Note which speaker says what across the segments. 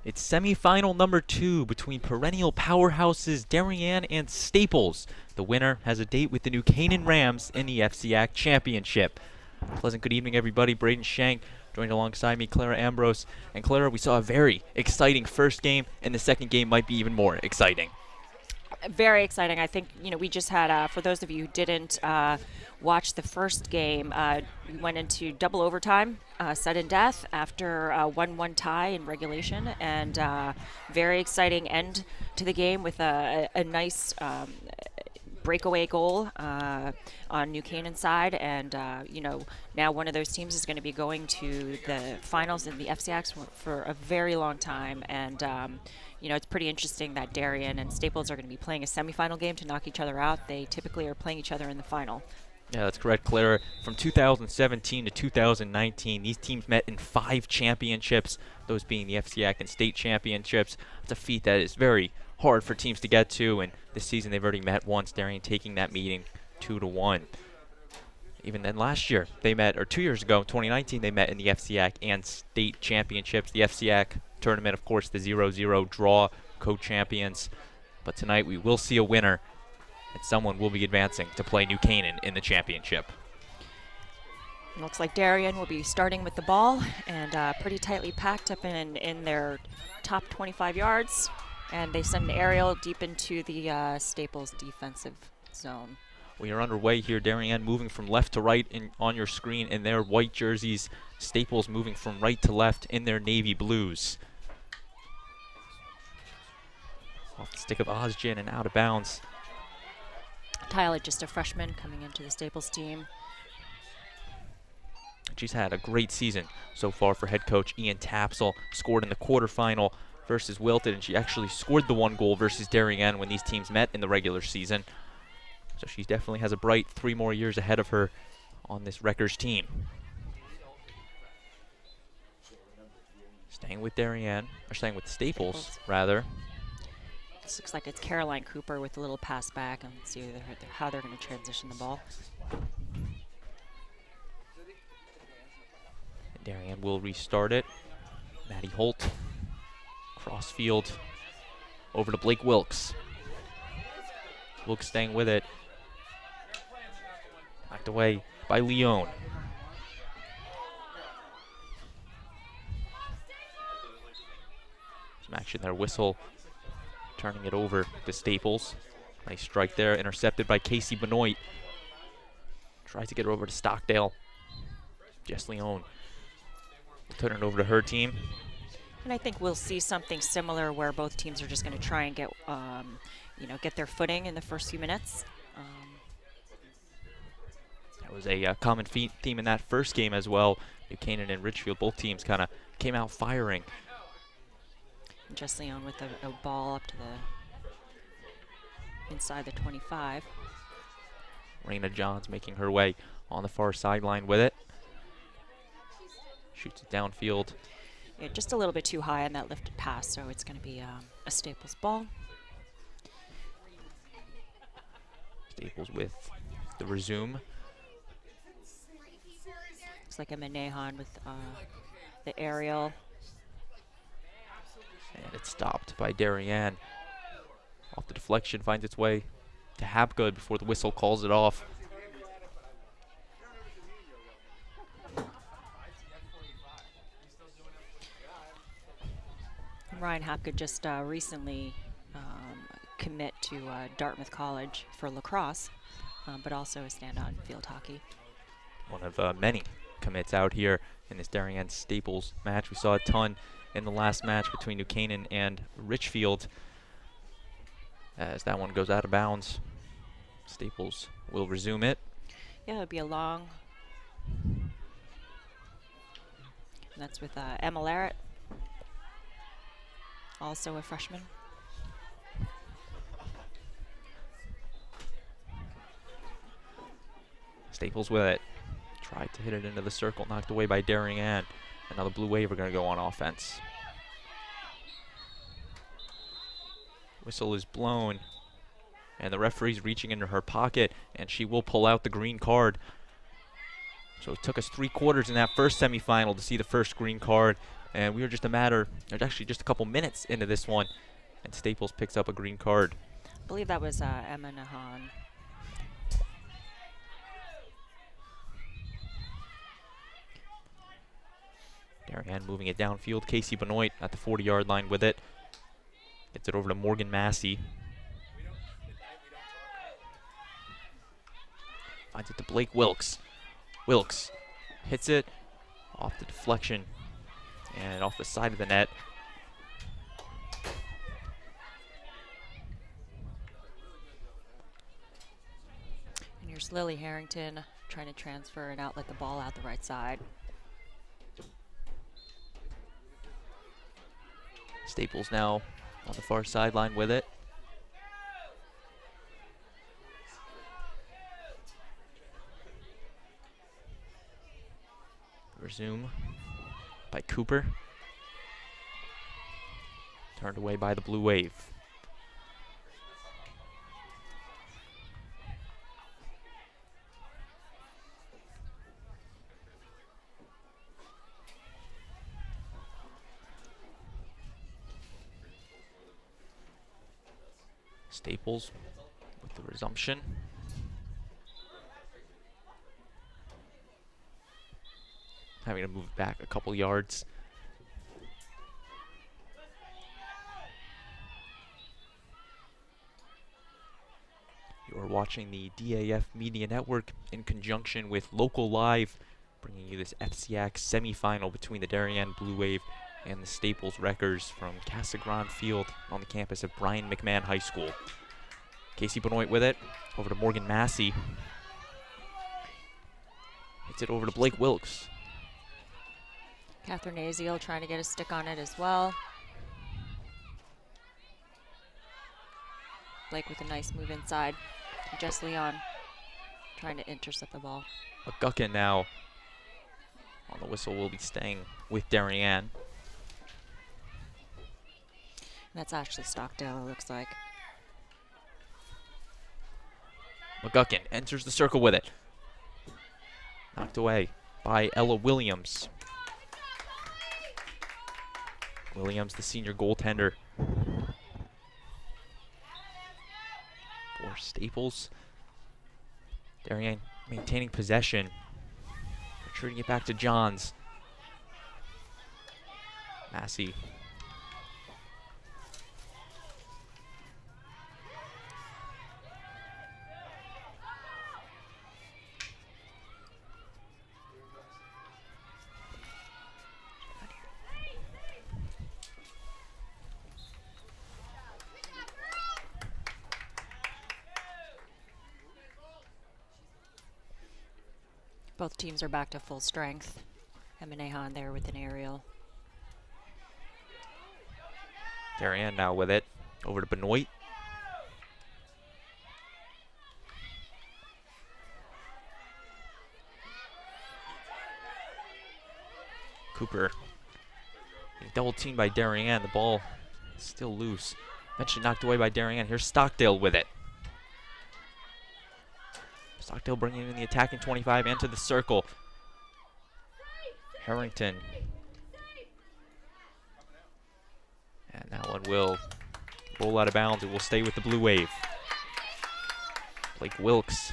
Speaker 1: It's semi-final number 2 between perennial powerhouses Darien and Staples. The winner has a date with the New Canaan Rams in the FCIAC Championship. Pleasant good evening, everybody. Braden Shank joined alongside me, Clara Ambrose. And Clara, we saw a very exciting first game, and the second game might be even more exciting.
Speaker 2: Very exciting. I think, we just had, for those of you who didn't watch the first game, we went into double overtime, sudden death after a 1-1 tie in regulation, and very exciting end to the game with a nice breakaway goal on New Canaan side, and now one of those teams is going to be going to the finals in the FCIACs for a very long time, and it's pretty interesting that Darien and Staples are going to be playing a semifinal game to knock each other out. They typically are playing each other in the final.
Speaker 1: Yeah, that's correct, Clara. From 2017 to 2019, these teams met in 5 championships, those being the FCIAC and state championships. It's a feat that is very hard for teams to get to, and this season they've already met once, Darien taking that meeting 2-1. Even then last year, they met, or 2 years ago, in 2019, they met in the FCIAC and state championships. The FCIAC tournament, of course, the 0-0 draw, co-champions. But tonight we will see a winner, and someone will be advancing to play New Canaan in the championship.
Speaker 2: It looks like Darien will be starting with the ball, and pretty tightly packed up in their top 25 yards. And they send an aerial deep into the Staples defensive zone.
Speaker 1: We are underway here. Darien moving from left to right on your screen in their white jerseys. Staples moving from right to left in their navy blues. Off the stick of Ozjin and out of bounds.
Speaker 2: Tyler, just a freshman coming into the Staples team.
Speaker 1: She's had a great season so far for head coach Ian Tapsell. Scored in the quarterfinal versus Wilton, and she actually scored the 1 goal versus Darien when these teams met in the regular season. So she definitely has a bright 3 more years ahead of her on this Wreckers team. Staying with Darien, or staying with Staples, rather.
Speaker 2: This looks like it's Caroline Cooper with a little pass back, and see how they're going to transition the ball.
Speaker 1: And Darien will restart it. Maddie Holt, crossfield, over to Blake Wilkes. Wilkes staying with it. Knocked away by Leone. Some action there, whistle. Turning it over to Staples. Nice strike there, intercepted by Casey Benoit. Tries to get it over to Stockdale. Jess Leone will turn it over to her team.
Speaker 2: And I think we'll see something similar where both teams are just going to try and get, get their footing in the first few minutes.
Speaker 1: That was a common theme in that first game as well. New Canaan and Richfield, both teams kind of came out firing.
Speaker 2: Jess Leone with a ball up to the inside the 25.
Speaker 1: Raina Johns making her way on the far sideline with it. Shoots it downfield.
Speaker 2: Yeah, just a little bit too high on that lifted pass, so it's going to be a Staples ball.
Speaker 1: Staples with the resume.
Speaker 2: Looks like a Menahan with the aerial.
Speaker 1: And it's stopped by Darien. Off the deflection, finds its way to Hapgood before the whistle calls it off.
Speaker 2: Ryan Hapgood just recently commit to Dartmouth College for lacrosse, but also a stand-on field hockey.
Speaker 1: One of many commits out here in this Darien Staples match. We saw a ton in the last match between New Canaan and Richfield. As that one goes out of bounds, Staples will resume it.
Speaker 2: Yeah, it'll be a long. And that's with Emma Larrett, also a freshman.
Speaker 1: Staples with it. Tried to hit it into the circle, knocked away by Darien. Another blue wave are going to go on offense. Whistle is blown, and the referee's reaching into her pocket, and she will pull out the green card. So it took us 3 quarters in that first semifinal to see the first green card. And we are just actually just a couple minutes into this one, and Staples picks up a green card.
Speaker 2: I believe that was McMahon.
Speaker 1: Darien moving it downfield. Casey Benoit at the 40-yard line with it. Gets it over to Morgan Massey. Finds it to Blake Wilkes. Wilkes hits it off the deflection and off the side of the net.
Speaker 2: And here's Lily Harrington trying to transfer and outlet the ball out the right side.
Speaker 1: Staples now on the far sideline with it. Resume by Cooper. Turned away by the Blue Wave. Staples with the resumption. Having to move it back a couple yards. You are watching the DAF Media Network in conjunction with Local Live, bringing you this FCIAC semi-final between the Darien Blue Wave and the Staples Wreckers from Casagrande Field on the campus of Brien McMahon High School. Casey Benoit with it, over to Morgan Massey. Hits it over to Blake Wilkes.
Speaker 2: Catherine Aziel trying to get a stick on it as well. Blake with a nice move inside. Jess Leon trying to intercept the ball.
Speaker 1: McGuckin now on the whistle will be staying with Darien.
Speaker 2: That's actually Stockdale, it looks like.
Speaker 1: McGuckin enters the circle with it. Knocked away by Ella Williams. Williams, the senior goaltender for Staples. Darien maintaining possession. Retreating it back to Johns. Massey.
Speaker 2: Both teams are back to full strength. McMahon there with an aerial.
Speaker 1: Darien now with it. Over to Benoit. Cooper. Double teamed by Darien. The ball is still loose. Eventually knocked away by Darien. Here's Stockdale with it. Stockdale bringing in the attacking 25 into the circle. Harrington. And that one will roll out of bounds. It will stay with the Blue Wave. Blake Wilkes.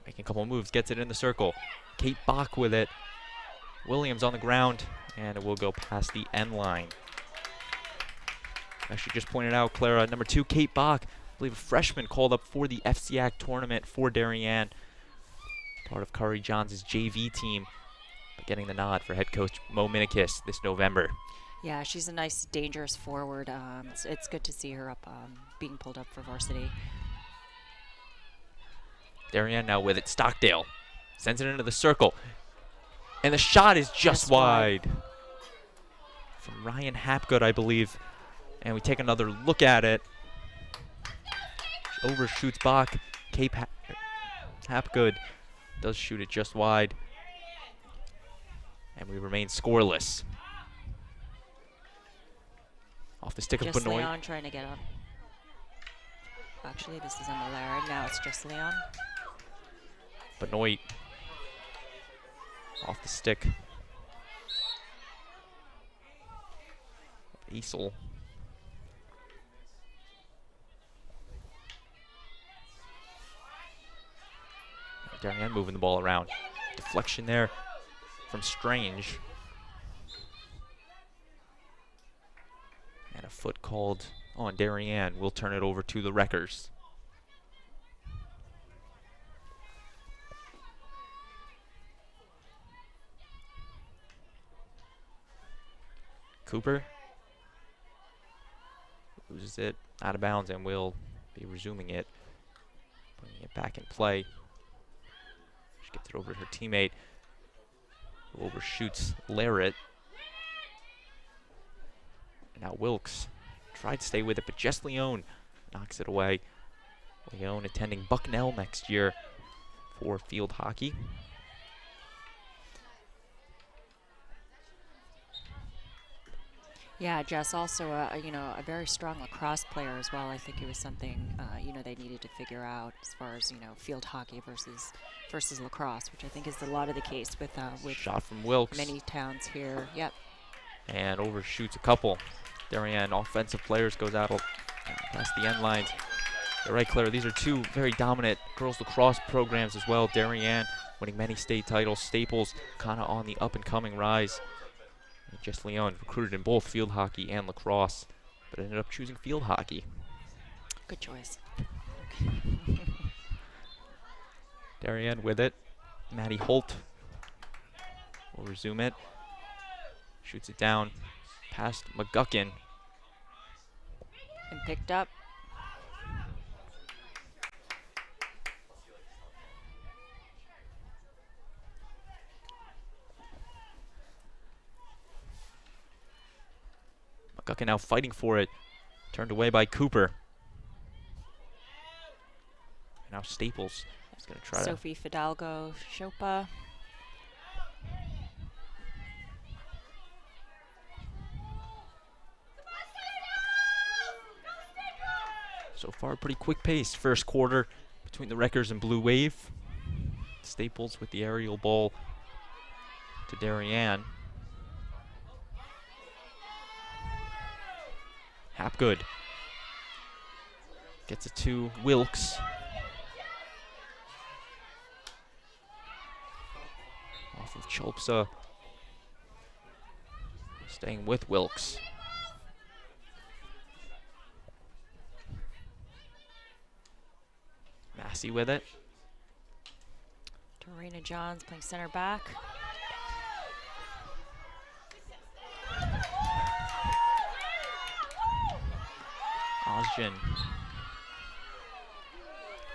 Speaker 1: Making a couple of moves, gets it in the circle. Kate Bach with it. Williams on the ground, and it will go past the end line. Actually just pointed out, Clara, number 2, Kate Bach, I believe a freshman called up for the FCIAC tournament for Darien. Part of Curry Johns' JV team, but getting the nod for head coach Mo Minikis this November.
Speaker 2: Yeah, she's a nice, dangerous forward. It's good to see her up, being pulled up for varsity.
Speaker 1: Darien now with it. Stockdale sends it into the circle. And the shot is just wide. From Ryan Hapgood, I believe. And we take another look at it. Overshoots Bach. Cape Hapgood does shoot it just wide. And we remain scoreless. Off the stick of
Speaker 2: Just
Speaker 1: Benoit.
Speaker 2: Leon trying to get up. Actually, this is Emma Lara. Now it's just Leon.
Speaker 1: Benoit off the stick. Easel. Darien moving the ball around. Deflection there from Strange. And a foot called on Darien. We'll turn it over to the Wreckers. Cooper loses it out of bounds and will be resuming it, bringing it back in play. She gets it over to her teammate, who overshoots Larrett. And now Wilkes tried to stay with it, but Jess Leone knocks it away. Leone attending Bucknell next year for field hockey.
Speaker 2: Yeah, Jess also a very strong lacrosse player as well. I think it was something they needed to figure out as far as field hockey versus lacrosse, which I think is a lot of the case with
Speaker 1: shot from Wilkes.
Speaker 2: Many towns here. Yep.
Speaker 1: And overshoots a couple. Darien offensive players goes out past the end lines. You're right, Claire. These are two very dominant girls lacrosse programs as well. Darien winning many state titles. Staples kind of on the up-and-coming rise. And Jess Leone recruited in both field hockey and lacrosse, but ended up choosing field hockey.
Speaker 2: Good choice.
Speaker 1: Darien with it. Maddie Holt will resume it. Shoots it down past McGuckin.
Speaker 2: And picked up.
Speaker 1: McGuckin now fighting for it. Turned away by Cooper. And now Staples is going to try
Speaker 2: Sophie Fidalgo, Chopa.
Speaker 1: So far, pretty quick pace. First quarter between the Wreckers and Blue Wave. Staples with the aerial ball to Darien. Hapgood gets it to Wilkes. Off of Chopsa. Staying with Wilkes. Massey with it.
Speaker 2: Dorena Johns playing center back.
Speaker 1: Osgen.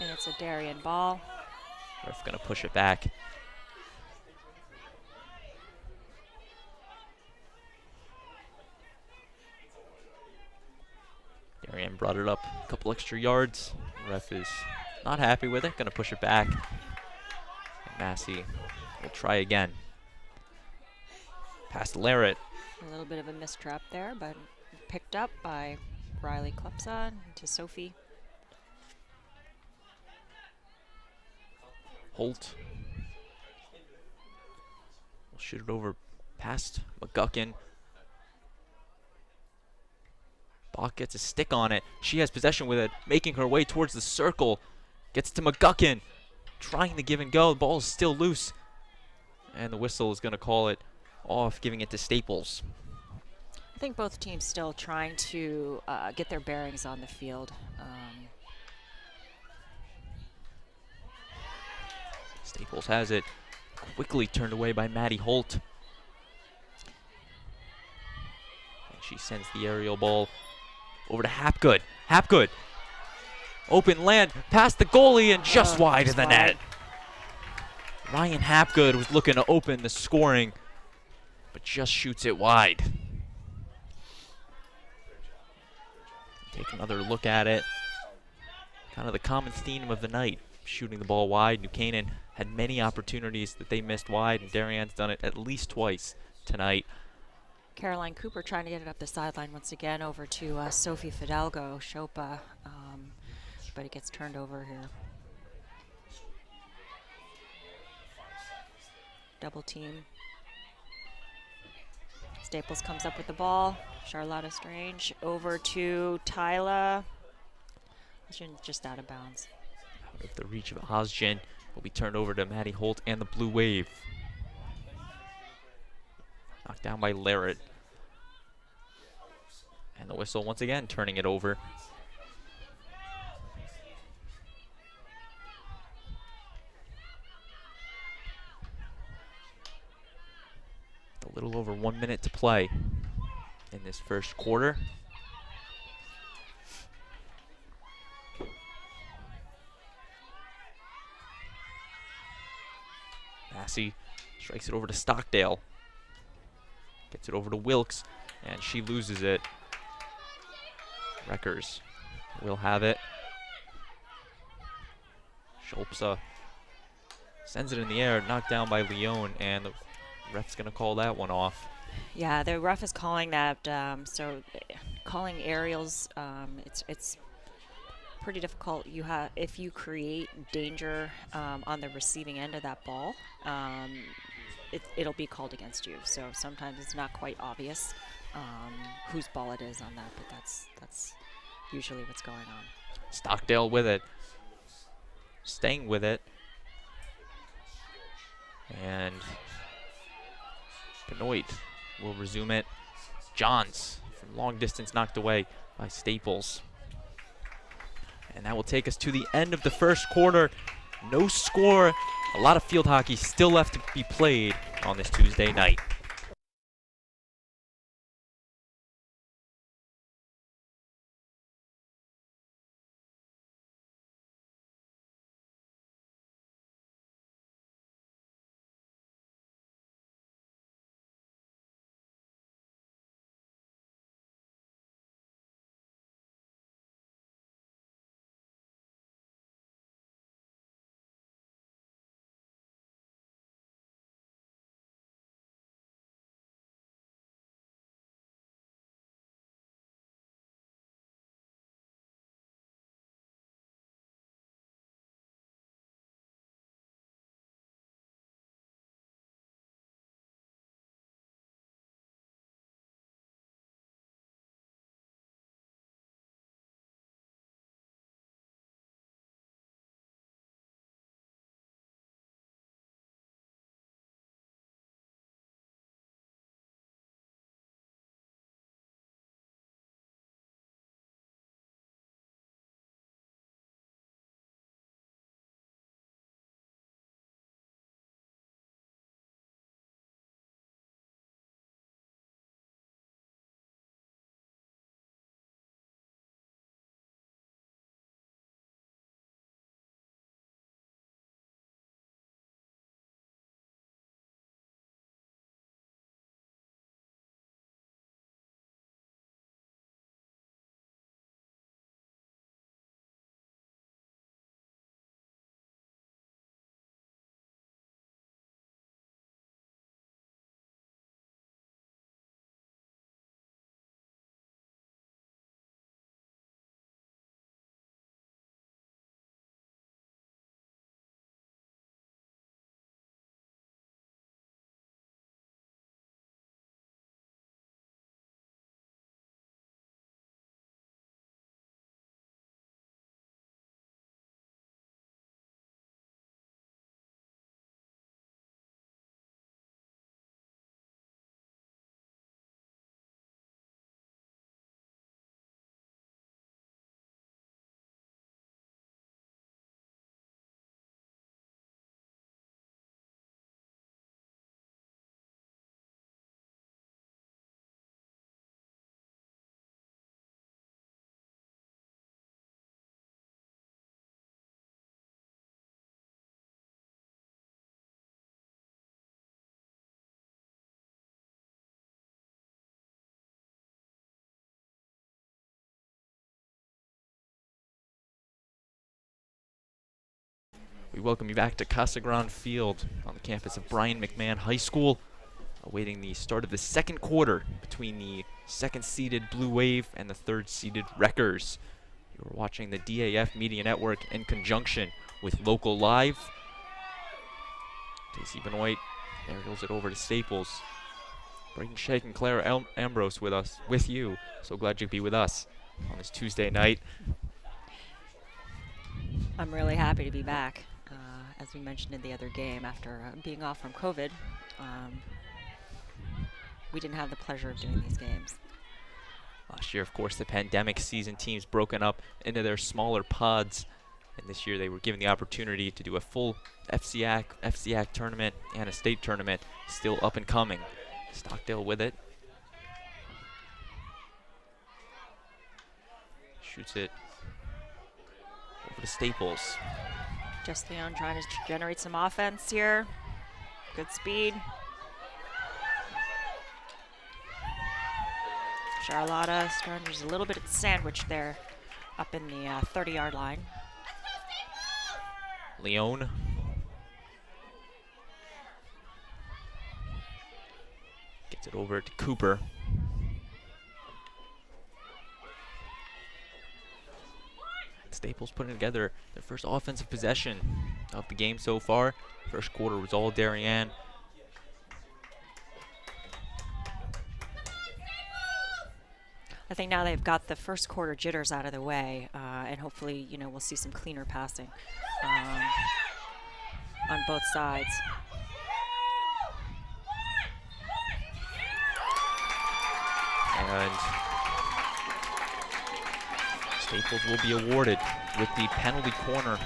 Speaker 2: And it's a Darien ball.
Speaker 1: Ref gonna push it back. Darien brought it up a couple extra yards. Ref is not happy with it, gonna push it back. And Massey will try again. Past Larrett.
Speaker 2: A little bit of a mistrap there, but picked up by Riley Klepsa to Sophie.
Speaker 1: Holt will shoot it over past McGuckin. Bach gets a stick on it. She has possession with it, making her way towards the circle. Gets to McGuckin, trying to give and go. The ball is still loose. And the whistle is going to call it off, giving it to Staples.
Speaker 2: I think both teams still trying to get their bearings on the field.
Speaker 1: Staples has it. Quickly turned away by Maddie Holt. And she sends the aerial ball over to Hapgood. Hapgood. Open land, past the goalie, and just wide of the net. Ryan Hapgood was looking to open the scoring, but just shoots it wide. Take another look at it. Kind of the common theme of the night, shooting the ball wide. New Canaan had many opportunities that they missed wide, and Darien's done it at least twice tonight.
Speaker 2: Caroline Cooper trying to get it up the sideline once again over to Sophie Fidalgo, Chopa, but it gets turned over here. double team. Staples comes up with the ball. Charlotta Strange over to Tyla. Just out of bounds.
Speaker 1: Out of the reach of Ozgen. Will be turned over to Maddie Holt and the Blue Wave. Knocked down by Larrett. And the whistle once again turning it over. A little over 1 minute to play in this first quarter. Massey strikes it over to Stockdale. Gets it over to Wilkes, and she loses it. Wreckers will have it. Schulpza sends it in the air, knocked down by Leone, and the ref's going to call that one off.
Speaker 2: Yeah, the ref is calling that. So calling aerials, it's pretty difficult. If you create danger on the receiving end of that ball, it'll be called against you. So sometimes it's not quite obvious whose ball it is on that, but that's usually what's going on.
Speaker 1: Stockdale with it, staying with it, and Benoit will resume it. Johns from long distance knocked away by Staples. And that will take us to the end of the first quarter. No score. A lot of field hockey still left to be played on this Tuesday night. We welcome you back to Casagrande Field on the campus of Brien McMahon High School, awaiting the start of the second quarter between the second-seeded Blue Wave and the third-seeded Wreckers. You're watching the DAF Media Network in conjunction with Local Live. Daisy Benoit Aerials it over to Staples. Braden Shake and Clara Ambrose with you. So glad you could be with us on this Tuesday night.
Speaker 2: I'm really happy to be back. As we mentioned in the other game, after being off from COVID, we didn't have the pleasure of doing these games.
Speaker 1: Last year, of course, the pandemic season teams broken up into their smaller pods. And this year they were given the opportunity to do a full FCIAC tournament and a state tournament, still up and coming. Stockdale with it. Shoots it over to Staples.
Speaker 2: Just Leon trying to generate some offense here. Good speed. Charlotta starting to use a little bit of sandwich there up in the 30-yard line.
Speaker 1: Leon. Gets it over to Cooper. Staples putting together their first offensive possession of the game so far. First quarter was all Darien.
Speaker 2: I think now they've got the first quarter jitters out of the way, and hopefully, you know, we'll see some cleaner passing on both sides.
Speaker 1: And Staples will be awarded with the penalty corner.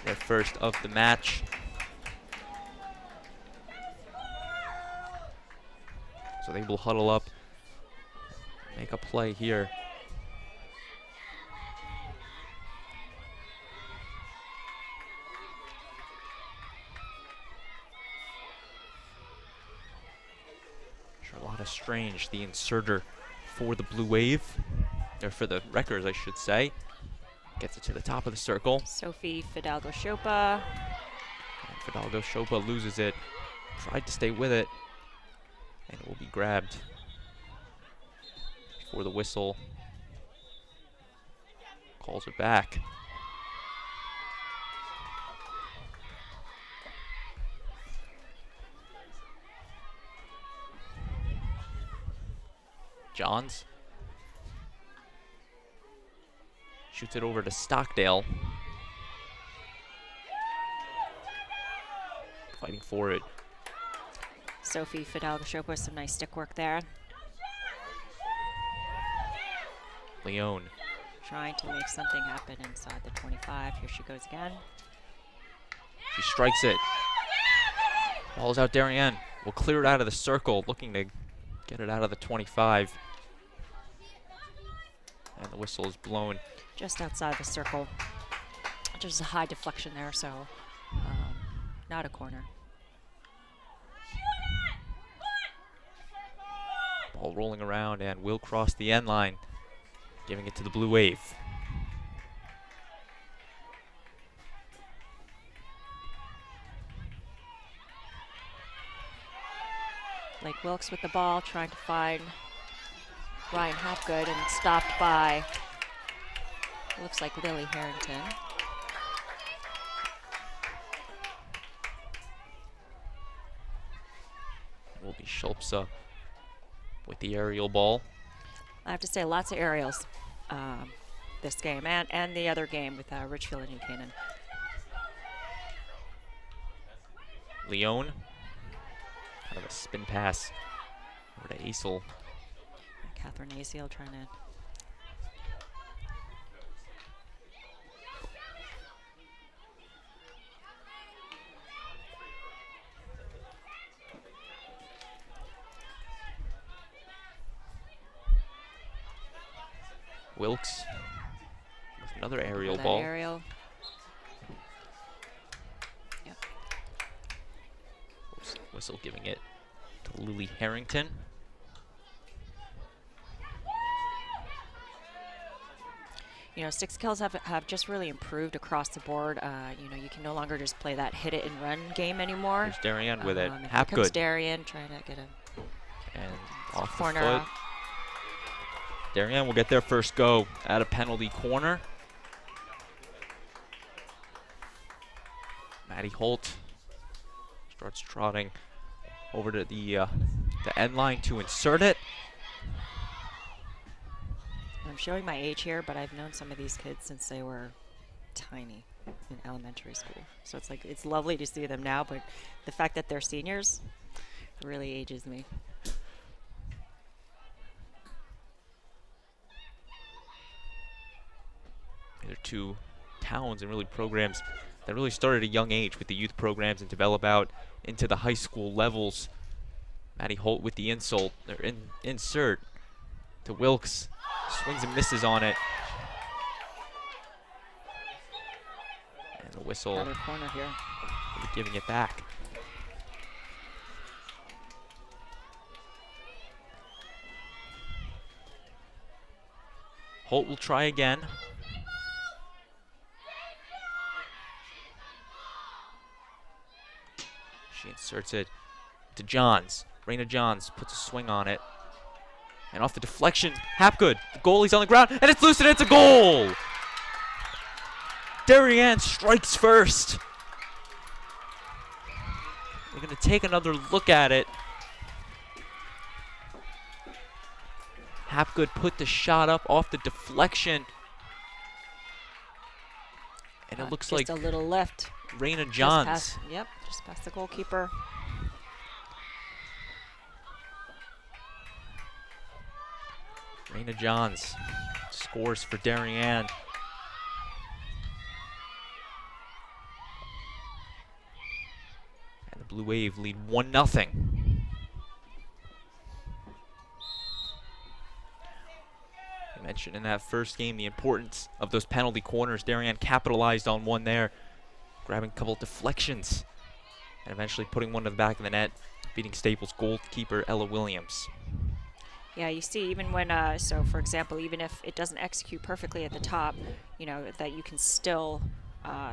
Speaker 1: Their first of the match. So they will huddle up, make a play here. Charlotta Strange, the inserter for the Blue Wave, or for the Wreckers, I should say. Gets it to the top of the circle.
Speaker 2: Sophie Fidalgo-Chopa.
Speaker 1: And Fidalgo-Chopa loses it. Tried to stay with it. And it will be grabbed before the whistle calls it back. Johns shoots it over to Stockdale. Fighting for it.
Speaker 2: Sophie Fidalgo-Chopa with some nice stick work there.
Speaker 1: Leon
Speaker 2: trying to make something happen inside the 25. Here she goes again.
Speaker 1: She strikes it. Ball's out. Darien will clear it out of the circle, looking to get it out of the 25. And the whistle is blown.
Speaker 2: Just outside the circle. Just a high deflection there, so not a corner.
Speaker 1: Ball rolling around and will cross the end line, giving it to the Blue Wave.
Speaker 2: Blake Wilkes with the ball, trying to find Ryan Hopgood, and stopped by, looks like Lily Harrington.
Speaker 1: It will be Schulpza with the aerial ball.
Speaker 2: I have to say, lots of aerials this game, and the other game with Richfield and New Canaan.
Speaker 1: Leon, kind of a spin pass over to Aisel.
Speaker 2: Catherine Aisel trying to
Speaker 1: Wilkes with another aerial ball.
Speaker 2: Aerial. Yep.
Speaker 1: Whistle giving it to Lily Harrington.
Speaker 2: You know, six kills have just really improved across the board. You know, you can no longer just play that hit it and run game anymore.
Speaker 1: There's Darien with it.
Speaker 2: Here comes
Speaker 1: Good.
Speaker 2: Darien trying to get a
Speaker 1: and off
Speaker 2: corner.
Speaker 1: the foot. Darien will get their first go at a penalty corner. Maddie Holt Starts trotting over to the end line to insert it.
Speaker 2: I'm showing my age here, but I've known some of these kids since they were tiny in elementary school. So it's like, it's lovely to see them now, but the fact that they're seniors really ages me.
Speaker 1: They're two towns and really programs that really started at a young age with the youth programs and develop out into the high school levels. Maddie Holt with the insult, or insert to Wilkes. Swings and misses on it. And the whistle.
Speaker 2: Another corner here.
Speaker 1: Giving it back. Holt will try again. She inserts it to Johns. Raina Johns puts a swing on it. And off the deflection, Hapgood. The goalie's on the ground, and it's loose, and it's a goal! Darien strikes first. We're going to take another look at it. Hapgood put the shot up off the deflection. And it looks like
Speaker 2: just a little lift.
Speaker 1: Raina Johns.
Speaker 2: Just past the goalkeeper.
Speaker 1: Raina Johns scores for Darien. And the Blue Wave lead 1-0. I mentioned in that first game the importance of those penalty corners. Darien capitalized on one there, grabbing a couple of deflections and eventually putting one to the back of the net, beating Staples goalkeeper Ella Williams.
Speaker 2: Yeah, you see, even when, so for example, even if it doesn't execute perfectly at the top, you know, that you can still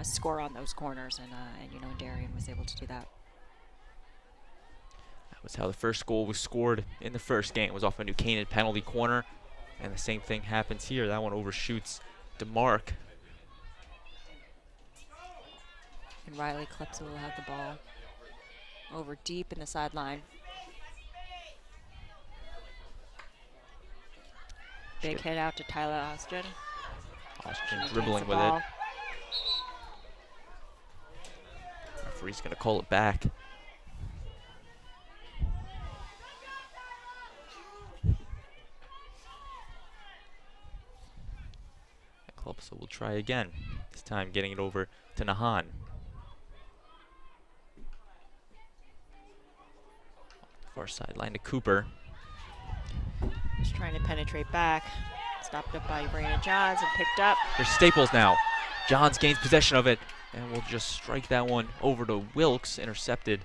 Speaker 2: score on those corners, and you know, Darien was able to do that.
Speaker 1: That was how the first goal was scored in the first game. It was off a New Canaan penalty corner, and the same thing happens here. That one overshoots DeMarc.
Speaker 2: And Riley Klepsa will have the ball over deep in the sideline. Big hit out to Tyler Austin.
Speaker 1: Austin dribbling with it. Referee's going to call it back. Klepsa will try again. This time getting it over to Nahan. Far sideline to Cooper.
Speaker 2: Just trying to penetrate back. Stopped up by Brien Johns and picked up.
Speaker 1: There's Staples now. Johns gains possession of it and will just strike that one over to Wilkes, intercepted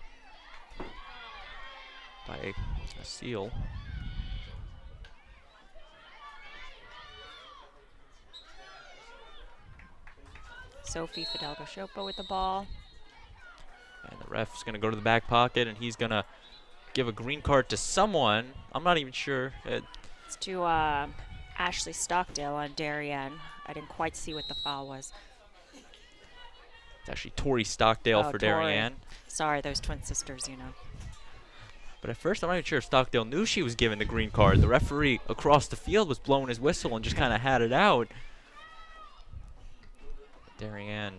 Speaker 1: by a seal.
Speaker 2: Sophie Fidalgo-Shopa with the ball.
Speaker 1: And the ref's going to go to the back pocket, and he's going to give a green card to someone. I'm not even sure.
Speaker 2: It's to Ashley Stockdale on Darien. I didn't quite see what the foul was.
Speaker 1: It's actually Tori Stockdale for Darien.
Speaker 2: Sorry, those twin sisters, you know.
Speaker 1: But at first, I'm not even sure if Stockdale knew she was given the green card. The referee across the field was blowing his whistle and just kind of had it out. Darien,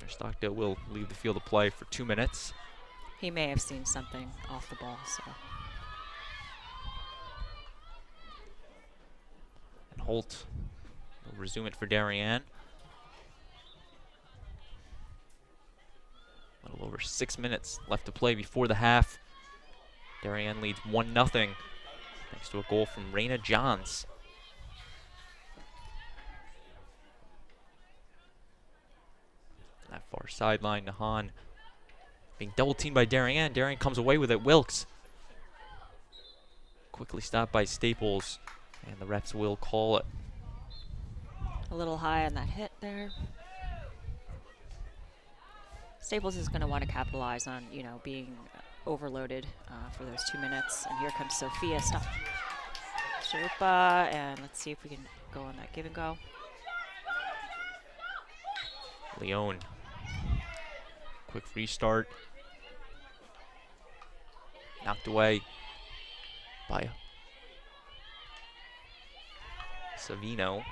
Speaker 1: or Stockdale, will leave the field of play for 2 minutes.
Speaker 2: He may have seen something off the ball, so.
Speaker 1: And Holt will resume it for Darien. A little over 6 minutes left to play before the half. Darien leads 1-0 thanks to a goal from Raina Johns. That far sideline, Nahan being double teamed by Darien. Darien comes away with it. Wilkes quickly stopped by Staples, and the refs will call it.
Speaker 2: A little high on that hit there. Staples is going to want to capitalize on, you know, being overloaded for those 2 minutes. And here comes Sophia Shopa, and let's see if we can go on that give and go.
Speaker 1: Leone. Quick restart. Knocked away by Savino.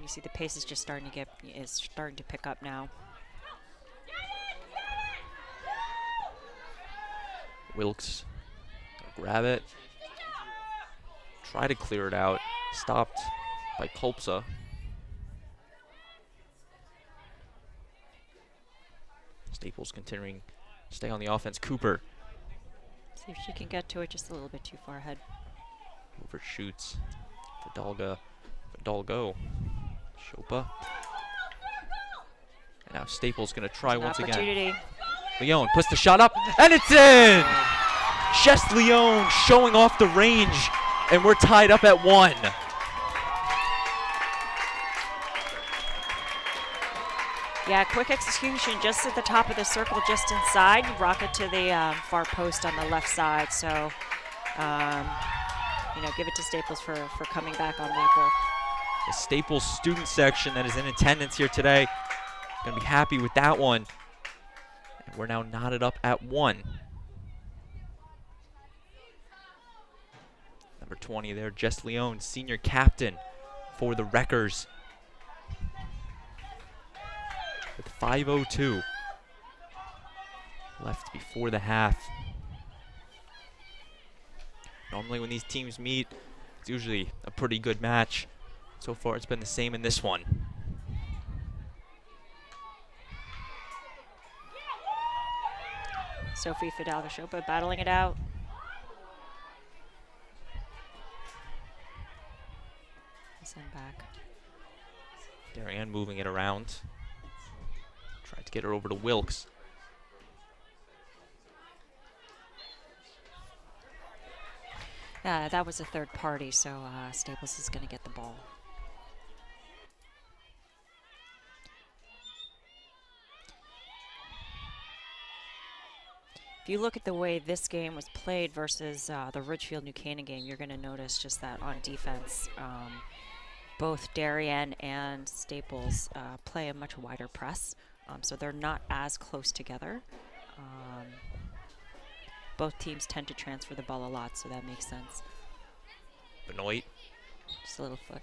Speaker 2: You see the pace is just starting to pick up now.
Speaker 1: Wilkes grab it, try to clear it out, stopped by Kolpsa. Staples continuing to stay on the offense. Cooper.
Speaker 2: See if she can get to it just a little bit too far ahead.
Speaker 1: Overshoots. Fidalgo. Chopa. And now Staples going to try once again. Leon puts the shot up, and it's in! Jess Leon showing off the range, and we're tied up at 1.
Speaker 2: Yeah, quick execution just at the top of the circle, just inside. Rocket to the far post on the left side. So, give it to Staples for coming back on that goal.
Speaker 1: The Staples student section that is in attendance here today going to be happy with that one. And we're now knotted up at 1. Number 20 there, Jess Leon, senior captain for the Wreckers. With 5:02 left before the half. Normally when these teams meet, it's usually a pretty good match. So far it's been the same in this one.
Speaker 2: Sophie Fidalgo-Chopa battling it out. Send back.
Speaker 1: Darien moving it around. Tried to get her over to Wilkes.
Speaker 2: That was a third party, so Staples is going to get the ball. If you look at the way this game was played versus the Ridgefield-New Canaan game, you're going to notice just that on defense, both Darien and Staples play a much wider press. So they're not as close together. Both teams tend to transfer the ball a lot, so that makes sense.
Speaker 1: Benoit.
Speaker 2: Just a little foot.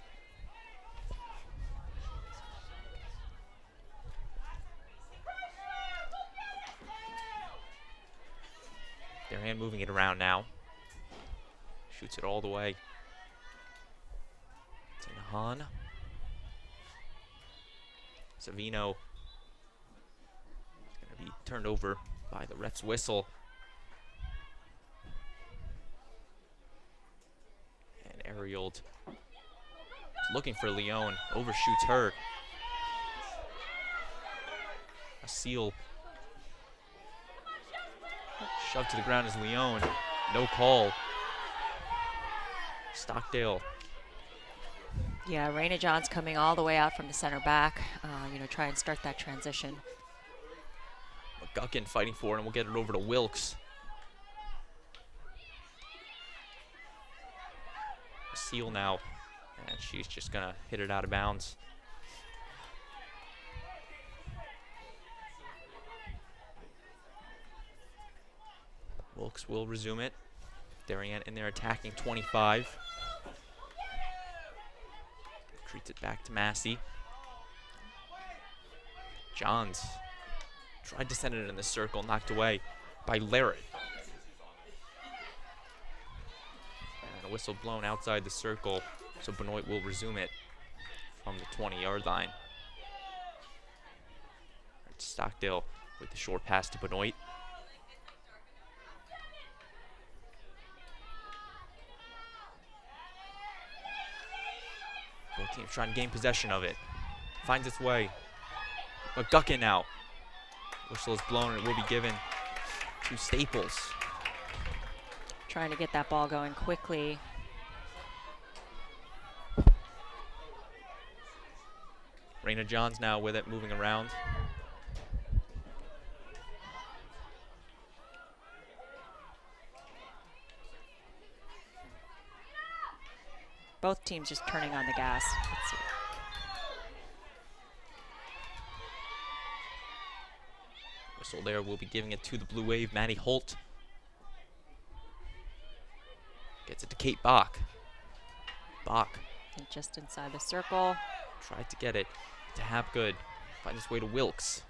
Speaker 1: Darien moving it around now. Shoots it all the way. It's in Han. Savino. It's going to be turned over by the ref's whistle. And aerialed. Looking for Leon. Overshoots her. A seal. Shoved to the ground is Leon. No call. Stockdale.
Speaker 2: Yeah, Raina Johns coming all the way out from the center back. Try and start that transition.
Speaker 1: McGuckin fighting for it, and we'll get it over to Wilkes. A seal now, and she's just gonna hit it out of bounds. Wilkes will resume it. Darien in there attacking 25. Treats it back to Massey. Johns tried to send it in the circle, knocked away by Larrett. And a whistle blown outside the circle, so Benoit will resume it from the 20-yard line. Stockdale with the short pass to Benoit. Both teams trying to gain possession of it. Finds its way. McGuckin now. Whistle is blown and it will be given to Staples.
Speaker 2: Trying to get that ball going quickly.
Speaker 1: Raina Johns now with it, moving around.
Speaker 2: Both teams just turning on the gas. Let's see.
Speaker 1: Whistle there will be giving it to the Blue Wave. Maddie Holt gets it to Kate Bach. Bach
Speaker 2: And just inside the circle.
Speaker 1: tried to get it to Hapgood. Find his way to Wilkes.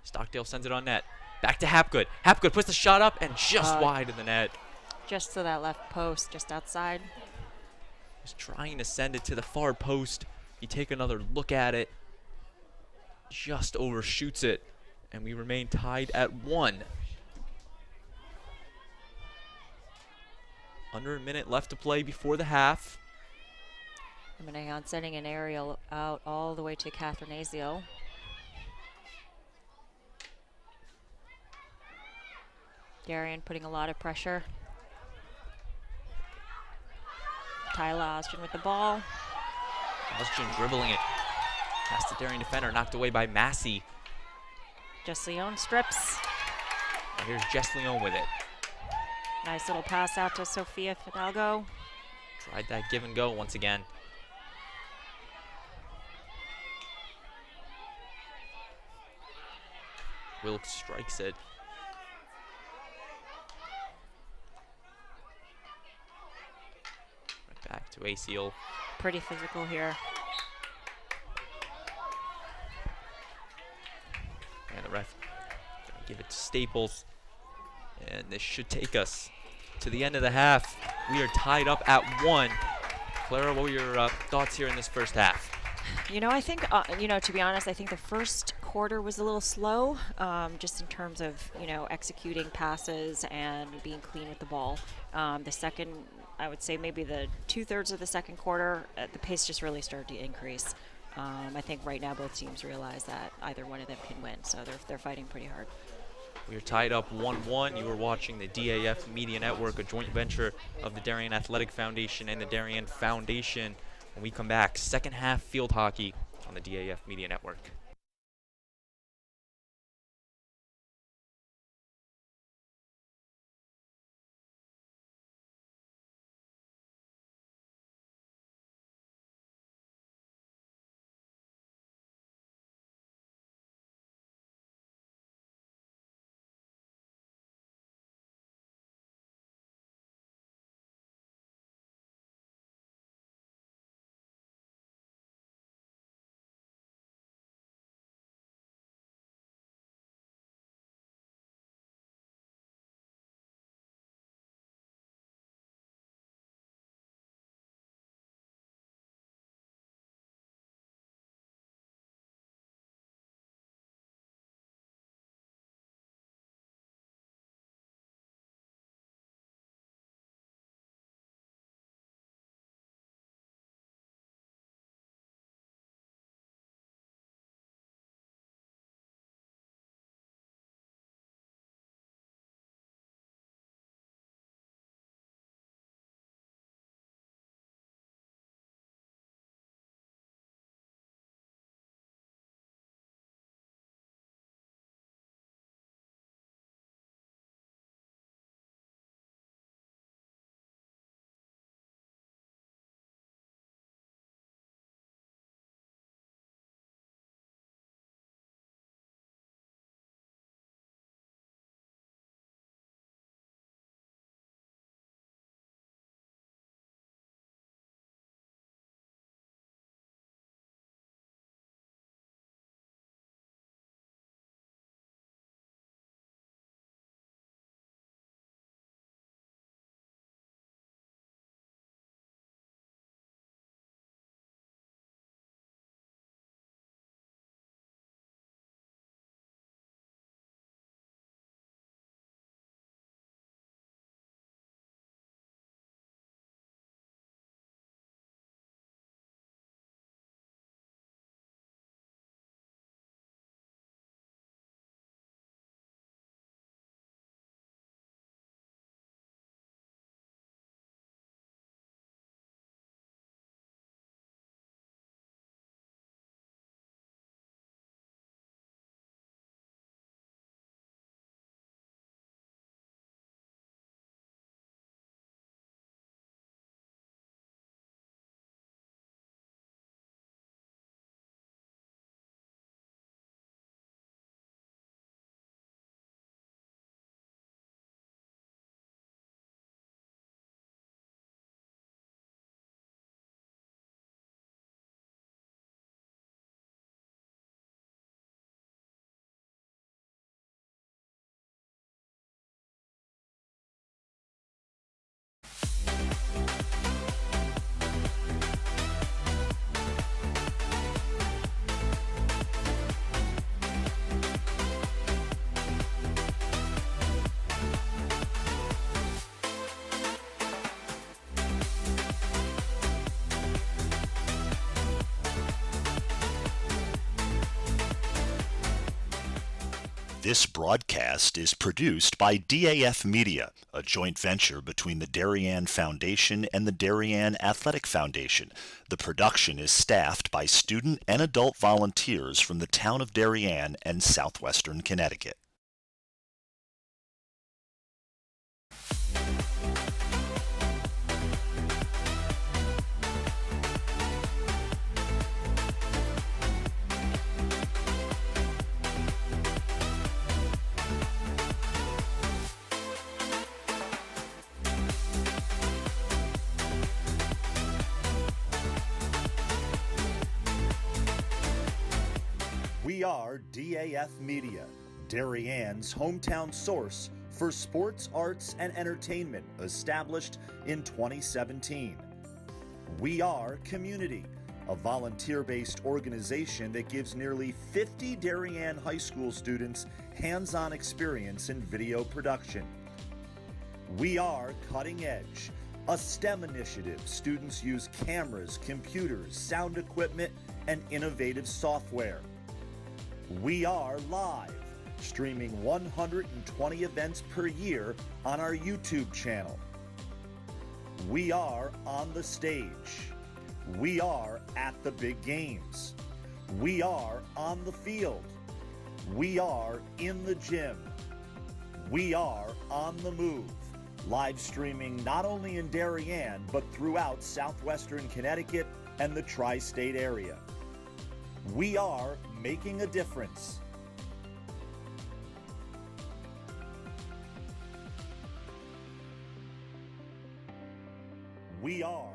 Speaker 1: Stockdale sends it on net. Back to Hapgood. Hapgood puts the shot up and just wide of the net.
Speaker 2: Just to that left post, just outside.
Speaker 1: He's trying to send it to the far post. You take another look at it. Just overshoots it. And we remain tied at 1. Under a minute left to play before the half.
Speaker 2: McMahon sending an aerial out all the way to Catherine Azio. Darien putting a lot of pressure. Tyler Austin with the ball.
Speaker 1: Austin dribbling it. Past the Darien defender, knocked away by Massey.
Speaker 2: Jess Leone strips.
Speaker 1: And here's Jess Leone with it.
Speaker 2: Nice little pass out to Sofia Fidalgo.
Speaker 1: Tried that give and go once again. Wilkes strikes it. Right back to Aciel.
Speaker 2: Pretty physical here.
Speaker 1: And the ref gonna give it to Staples. And this should take us to the end of the half. We are tied up at 1. Clara, what were your thoughts here in this first half?
Speaker 2: You know, I think, to be honest, I think the first quarter was a little slow, just in terms of, executing passes and being clean with the ball. The second, I would say maybe the 2/3 of the second quarter, the pace just really started to increase. I think right now both teams realize that either one of them can win, so they're fighting pretty hard.
Speaker 1: We are tied up 1-1. You are watching the DAF Media Network, a joint venture of the Darien Athletic Foundation and the Darien Foundation. When we come back, second half field hockey on the DAF Media Network.
Speaker 3: This broadcast is produced by DAF Media, a joint venture between the Darien Foundation and the Darien Athletic Foundation. The production is staffed by student and adult volunteers from the town of Darien and southwestern Connecticut. We are DAF Media, Darien's hometown source for sports, arts, and entertainment, established in 2017. We Are Community, a volunteer-based organization that gives nearly 50 Darien high school students hands-on experience in video production. We Are Cutting Edge, a STEM initiative. Students use cameras, computers, sound equipment, and innovative software. We Are Live, streaming 120 events per year on our YouTube channel. We Are On the Stage. We Are At the Big Games. We Are On the Field. We Are In the Gym. We Are On the Move, live streaming not only in Darien, but throughout southwestern Connecticut and the tri-state area. We are making a difference. We are.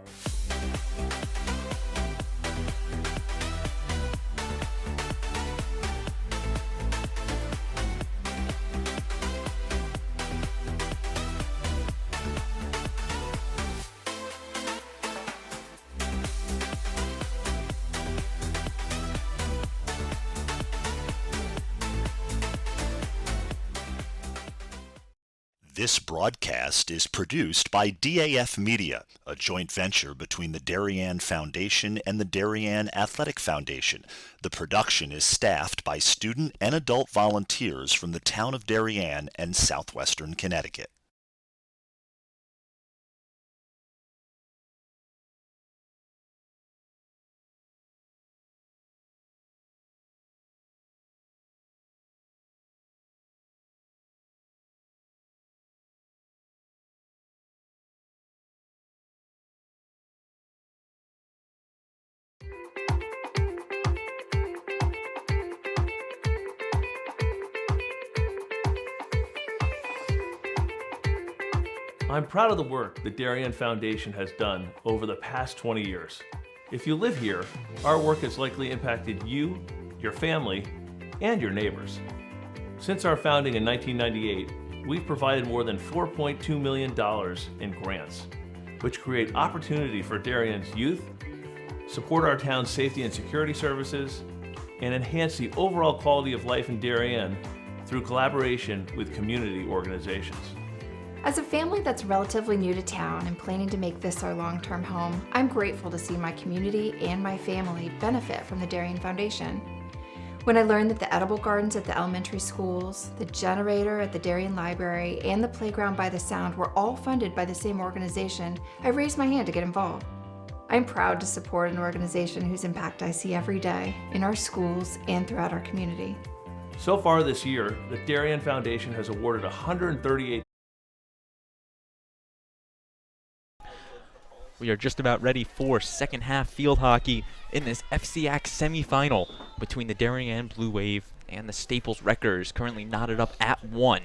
Speaker 3: This broadcast is produced by DAF Media, a joint venture between the Darien Foundation and the Darien Athletic Foundation. The production is staffed by student and adult volunteers from the town of Darien and southwestern Connecticut.
Speaker 4: I'm proud of the work the Darien Foundation has done over the past 20 years. If you live here, our work has likely impacted you, your family, and your neighbors. Since our founding in 1998, we've provided more than $4.2 million in grants, which create opportunity for Darien's youth, support our town's safety and security services, and enhance the overall quality of life in Darien through collaboration with community organizations.
Speaker 5: As a family that's relatively new to town and planning to make this our long-term home, I'm grateful to see my community and my family benefit from the Darien Foundation. When I learned that the edible gardens at the elementary schools, the generator at the Darien Library, and the playground by the Sound were all funded by the same organization, I raised my hand to get involved. I'm proud to support an organization whose impact I see every day in our schools and throughout our community.
Speaker 4: So far this year, the Darien Foundation has awarded 138.
Speaker 1: We are just about ready for second half field hockey in this FCIAC Semi-final between the Darien Blue Wave and the Staples Wreckers, currently knotted up at 1.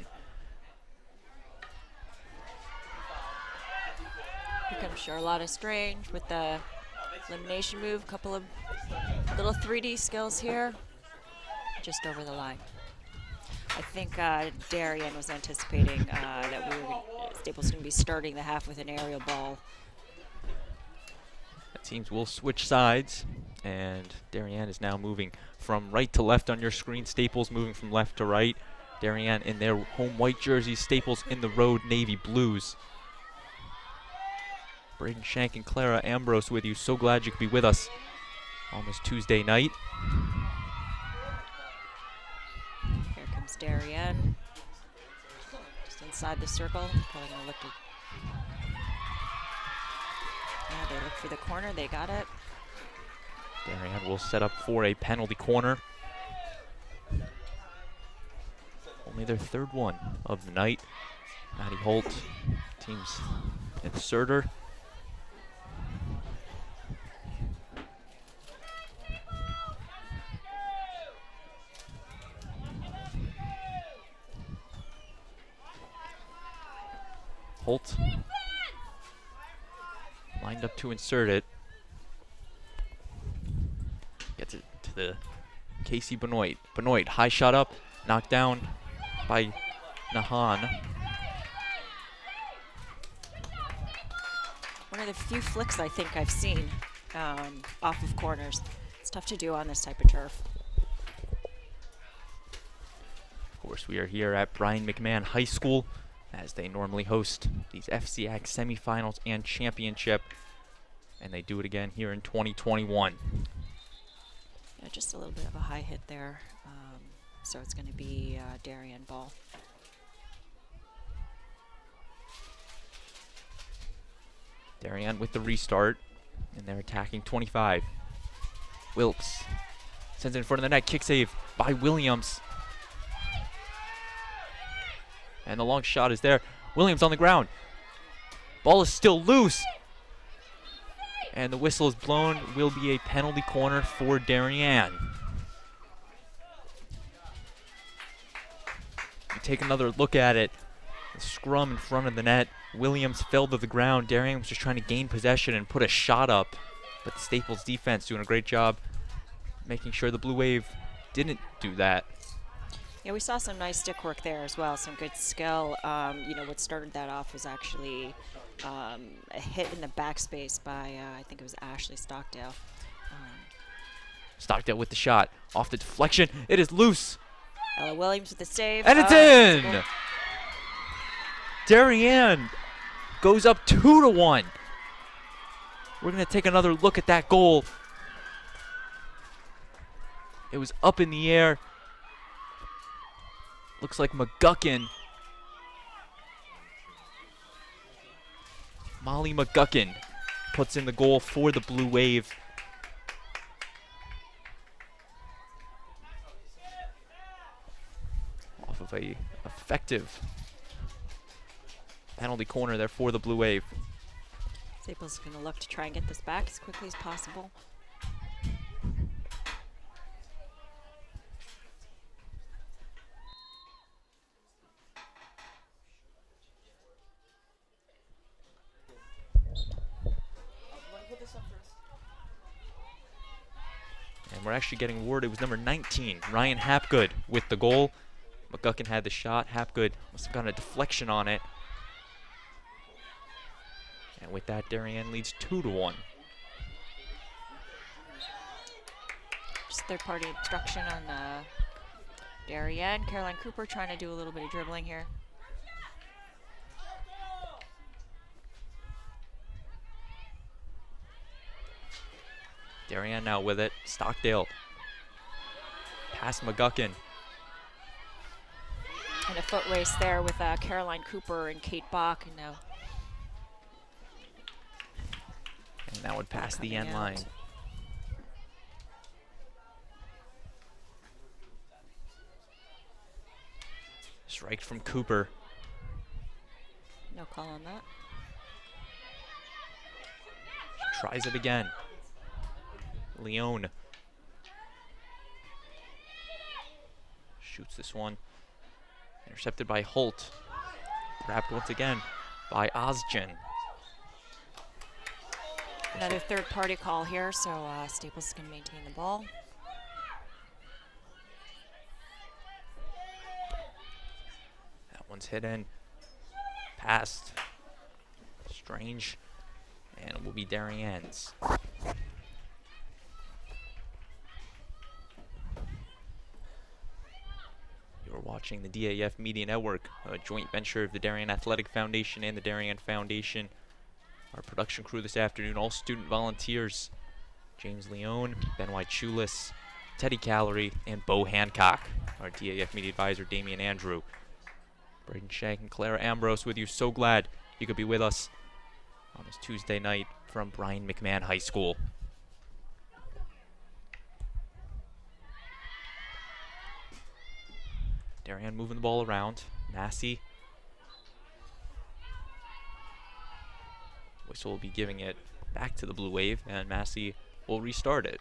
Speaker 2: Here comes Charlotta Strange with the elimination move. Couple of little 3D skills here, just over the line. I think Darien was anticipating that Staples was going to be starting the half with an aerial ball.
Speaker 1: Teams will switch sides, and Darien is now moving from right to left on your screen. Staples moving from left to right. Darien in their home white jerseys, Staples in the road navy blues. Braden Shank and Clara Ambrose with you. So glad you could be with us on this Tuesday night.
Speaker 2: Here comes Darien. Just inside the circle. Probably going to look to. Yeah, they look for the corner. They got it.
Speaker 1: Darien will set up for a penalty corner. Only their third one of the night. Maddie Holt, team's inserter. Holt lined up to insert it. Gets it to the Casey Benoit. Benoit, high shot up, knocked down by Nahan.
Speaker 2: One of the few flicks I think I've seen off of corners. It's tough to do on this type of turf.
Speaker 1: Of course, we are here at Brien McMahon High School, as they normally host these FCIAC Semi-finals and championship, and they do it again here in 2021.
Speaker 2: Yeah, just a little bit of a high hit there, so it's going to be Darien ball.
Speaker 1: Darien with the restart, and they're attacking 25. Wilkes sends it in front of the net, kick save by Williams. And the long shot is there. Williams on the ground. Ball is still loose. And the whistle is blown. Will be a penalty corner for Darien. You take another look at it. The scrum in front of the net. Williams fell to the ground. Darien was just trying to gain possession and put a shot up. But the Staples defense doing a great job making sure the Blue Wave didn't do that.
Speaker 2: Yeah, we saw some nice stick work there as well, some good skill. You know, what started that off was actually a hit in the backspace by, I think it was Ashley Stockdale.
Speaker 1: Stockdale with the shot. Off the deflection. It is loose.
Speaker 2: Ella Williams with the save.
Speaker 1: And it's in! Darien goes up 2-1. We're going to take another look at that goal. It was up in the air. Looks like McGuckin. Molly McGuckin puts in the goal for the Blue Wave. Off of a effective penalty corner there for the Blue Wave.
Speaker 2: Staples is going to look to try and get this back as quickly as possible.
Speaker 1: And we're actually getting word it was number 19, Ryan Hapgood, with the goal. McGuckin had the shot. Hapgood must have gotten a deflection on it. And with that, Darien leads 2-1.
Speaker 2: Just third-party obstruction on Darien. Caroline Cooper trying to do a little bit of dribbling here.
Speaker 1: Darien now with it. Stockdale. Past McGuckin.
Speaker 2: And a foot race there with Caroline Cooper and Kate Bach. And now
Speaker 1: And that would pass the end line. Strike from Cooper.
Speaker 2: no call on that.
Speaker 1: Tries it again. Leone shoots this one. Intercepted by Holt. Grabbed once again by Ozgen.
Speaker 2: Another third-party call here, so Staples is going to maintain the ball.
Speaker 1: That one's hit in. Passed. Strange. And it will be Darien's. You're watching the DAF Media Network, a joint venture of the Darien Athletic Foundation and the Darien Foundation. Our production crew this afternoon, all student volunteers. James Leone, Benoit Chulis, Teddy Callery, and Bo Hancock. Our DAF Media Advisor, Damian Andrew. Braden Shank and Clara Ambrose with you. So glad you could be with us on this Tuesday night from Brien McMahon High School. Darien moving the ball around. Massey. Whistle will be giving it back to the Blue Wave, and Massey will restart it.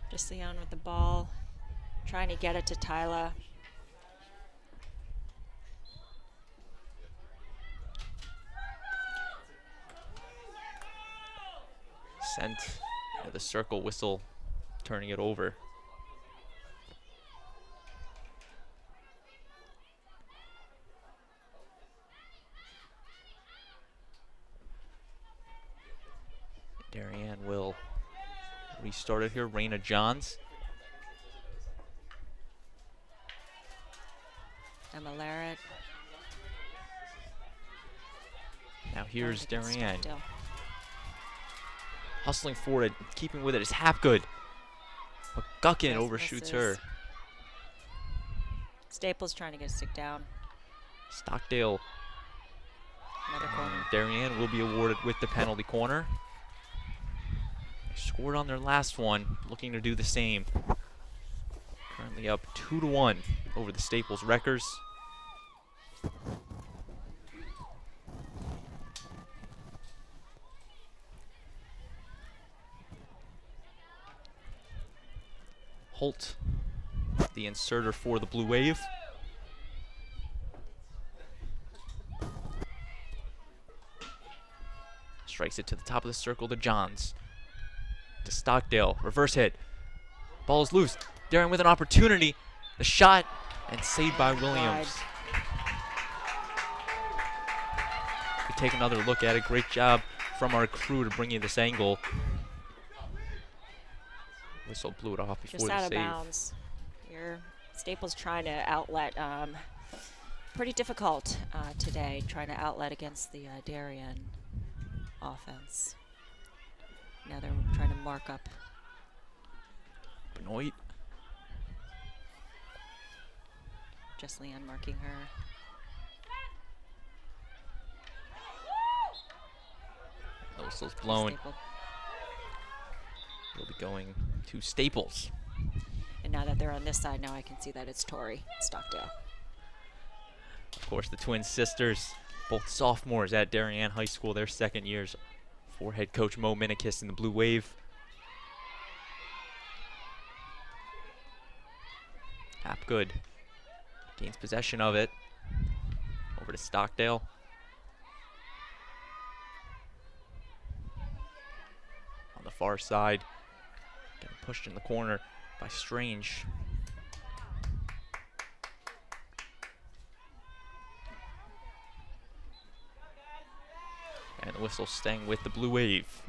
Speaker 2: Just Leon with the ball, trying to get it to Tyler.
Speaker 1: Sent the circle whistle, turning it over. Darien will restart it here. Raina Johns.
Speaker 2: Emma Larrett.
Speaker 1: Now here's Darien.
Speaker 2: Stockdale.
Speaker 1: Hustling forward, keeping with it is Hapgood. McGuckin
Speaker 2: Yes,
Speaker 1: overshoots
Speaker 2: misses.
Speaker 1: her.
Speaker 2: Staples trying to get a stick down.
Speaker 1: Stockdale.
Speaker 2: Another corner.
Speaker 1: Darien will be awarded with the penalty corner. They scored on their last one, looking to do the same. Currently up 2-1 over the Staples Wreckers. Holt, the inserter for the Blue Wave. Strikes it to the top of the circle to Johns. To Stockdale, reverse hit. Ball is loose. Darien with an opportunity. The shot, and saved by Williams. We take another look at it. Great job from our crew to bring you this angle. Whistle blew it off before
Speaker 2: Just
Speaker 1: the
Speaker 2: out of
Speaker 1: save.
Speaker 2: bounds. Your Staples trying to outlet. Pretty difficult today, trying to outlet against the Darien offense. Now they're trying to mark up.
Speaker 1: Benoit.
Speaker 2: Just Leon marking her.
Speaker 1: The whistle's blown.
Speaker 2: Staple.
Speaker 1: We'll be going to Staples.
Speaker 2: And now that they're on this side, now I can see that it's Tori Stockdale.
Speaker 1: Of course, the twin sisters, both sophomores at Darien High School, their second years, for head coach Mo Minikis in the Blue Wave. Hapgood gains possession of it. Over to Stockdale. On the far side, getting pushed in the corner by Strange. And the whistle staying with the Blue Wave.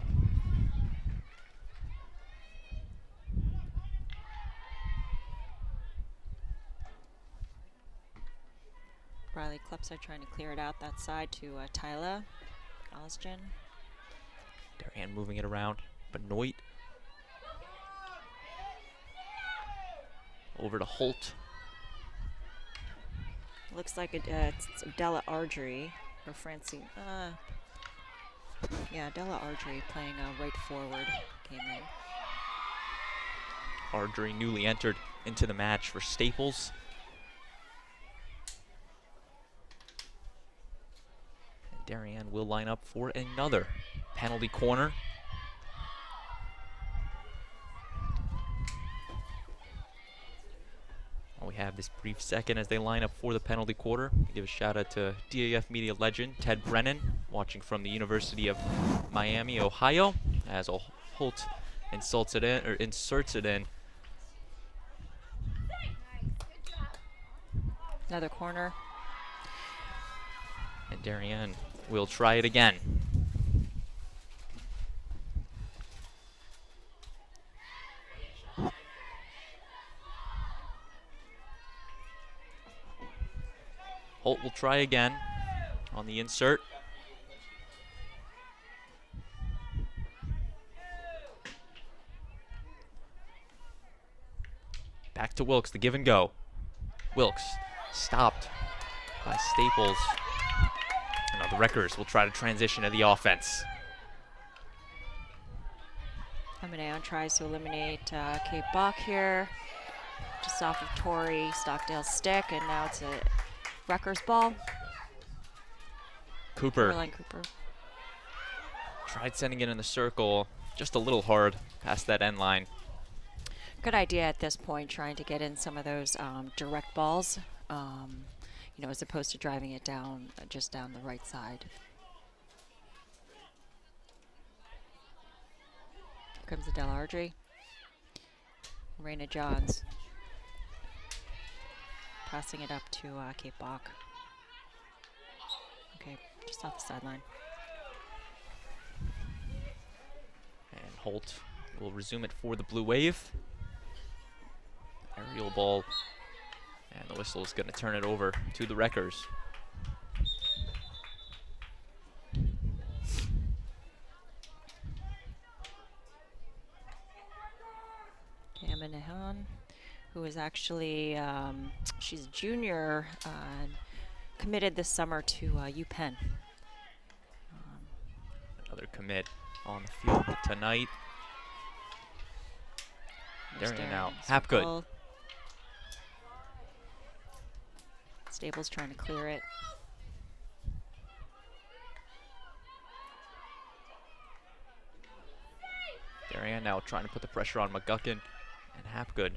Speaker 2: Riley Klepside trying to clear it out that side to Tyler Osgen.
Speaker 1: Darien moving it around. Benoit. Over to Holt.
Speaker 2: Looks like it's Della Ardrey or Francine. Yeah, Della Ardrey playing right forward came in.
Speaker 1: Ardrey newly entered into the match for Staples. And Darien will line up for another penalty corner. While we have this brief second as they line up for the penalty quarter, give a shout out to DAF Media legend Ted Brennan, watching from the University of Miami, Ohio, as Holt inserts it in.
Speaker 2: Another corner.
Speaker 1: And Darien will try it again. Holt will try again on the insert. Back to Wilkes, the give and go. Wilkes stopped by Staples. And now the Wreckers will try to transition to the offense.
Speaker 2: McMahon tries to eliminate Kate Bach here. Just off of Tori Stockdale's stick, and now it's a Wreckers ball.
Speaker 1: Cooper
Speaker 2: Caroline Cooper.
Speaker 1: tried sending it in the circle, just a little hard past that end line.
Speaker 2: Good idea at this point, trying to get in some of those direct balls, you know, as opposed to driving it down, just down the right side. Here comes Adele Ardrey. Raina Johns passing it up to Kate Bach. Okay, just off the sideline.
Speaker 1: And Holt will resume it for the Blue Wave. Aerial ball. And the whistle is going to turn it over to the Wreckers.
Speaker 2: Menahan, who is actually, she's a junior, committed this summer to UPenn.
Speaker 1: Another commit on the field tonight. Darien now. Hapgood.
Speaker 2: Staples trying to clear it.
Speaker 1: Darien now trying to put the pressure on McGuckin and Hapgood.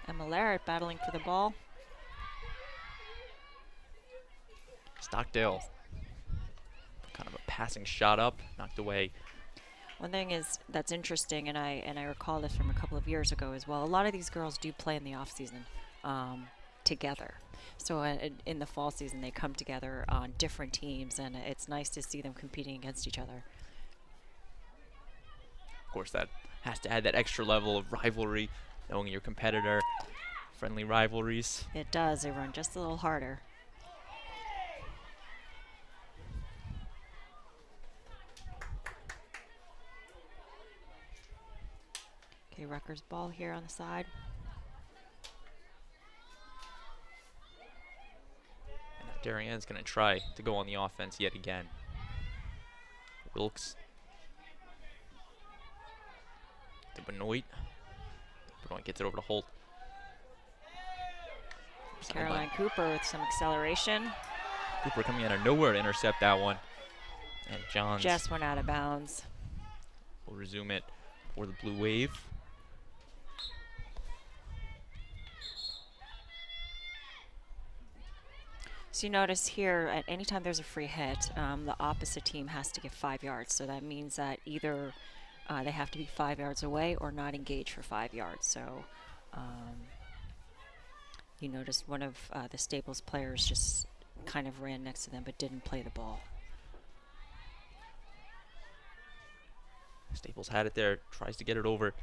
Speaker 2: Emma Larrett battling for the ball.
Speaker 1: Stockdale. Kind of a passing shot up, knocked away.
Speaker 2: One thing is that's interesting, and I recall this from a couple of years ago as well. A lot of these girls do play in the off season together. So in the fall season, they come together on different teams, and it's nice to see them competing against each other.
Speaker 1: Of course, that has to add that extra level of rivalry, knowing your competitor, friendly rivalries.
Speaker 2: It does. They run just a little harder. Okay, Rutgers ball here on the side.
Speaker 1: And now Darien's going to try to go on the offense yet again. Wilkes. To Benoit. Benoit gets it over to Holt.
Speaker 2: Caroline Cooper with some acceleration.
Speaker 1: Cooper coming out of nowhere to intercept that one. And Johns
Speaker 2: just went out of bounds.
Speaker 1: will resume it for the Blue Wave.
Speaker 2: So you notice here, at any time there's a free hit, the opposite team has to get 5 yards. So that means that either they have to be 5 yards away or not engage for 5 yards. So you notice one of the Staples players just kind of ran next to them but didn't play the ball.
Speaker 1: Staples had it there, tries to get it over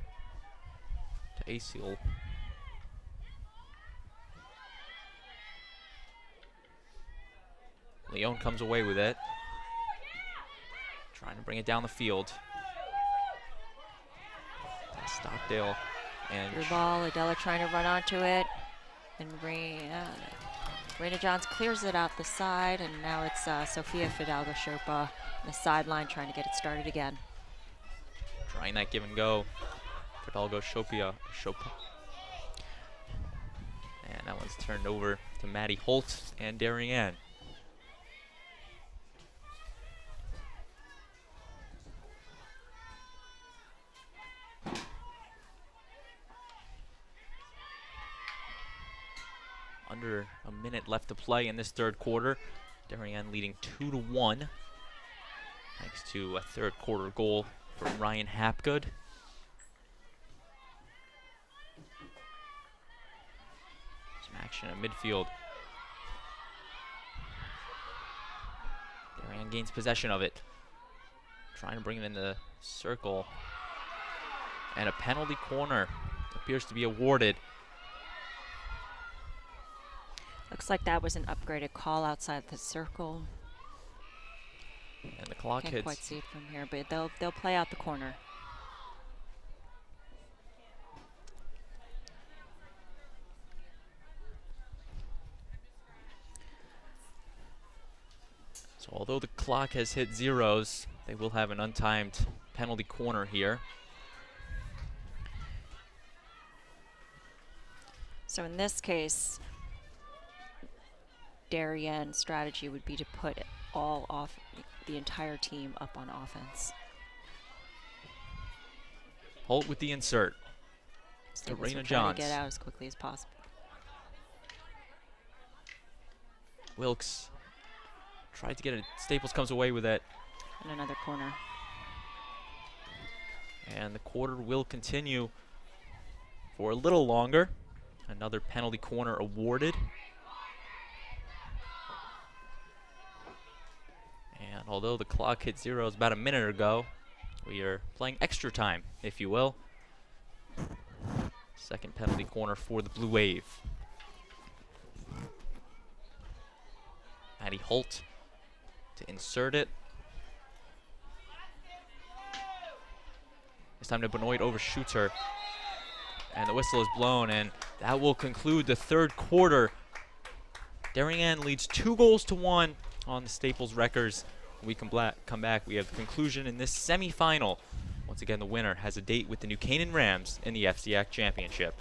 Speaker 1: to Aciel. Leone comes away with it. Trying to bring it down the field. That's Stockdale. And
Speaker 2: Through ball, Adela trying to run onto it. And Raina Johns clears it out the side, and now it's Sophia Fidalgo-Chopa on the sideline trying to get it started again.
Speaker 1: trying that give and go. Fidalgo-Chopa. And that one's turned over to Maddie Holt and Darien. Under a minute left to play in this third quarter. Darien leading 2-1. Thanks to a third quarter goal from Ryan Hapgood. Some action at midfield. Darien gains possession of it. Trying to bring it in the circle. And a penalty corner appears to be awarded.
Speaker 2: Looks like that was an upgraded call outside the circle.
Speaker 1: And the clock
Speaker 2: Can't
Speaker 1: hits.
Speaker 2: quite see it from here, but they'll play out the corner.
Speaker 1: So although the clock has hit zeros, they will have an untimed penalty corner here.
Speaker 2: So in this case, Darien's strategy would be to put the entire team up on offense.
Speaker 1: Holt with the insert.
Speaker 2: Staples
Speaker 1: Raina
Speaker 2: will try
Speaker 1: Johns.
Speaker 2: to get out as quickly as possible.
Speaker 1: Wilkes tried to get it. Staples comes away with it.
Speaker 2: And another corner.
Speaker 1: And the quarter will continue for a little longer. Another penalty corner awarded. And although the clock hit zeros about a minute ago, we are playing extra time, if you will. Second penalty corner for the Blue Wave. Maddie Holt to insert it. This time to Benoit overshoots her. And the whistle is blown, and that will conclude the third quarter. Darien leads 2-1 on the Staples Wreckers. When we come back, we have the conclusion in this semi-final. Once again, the winner has a date with the New Canaan Rams in the FCIAC Championship.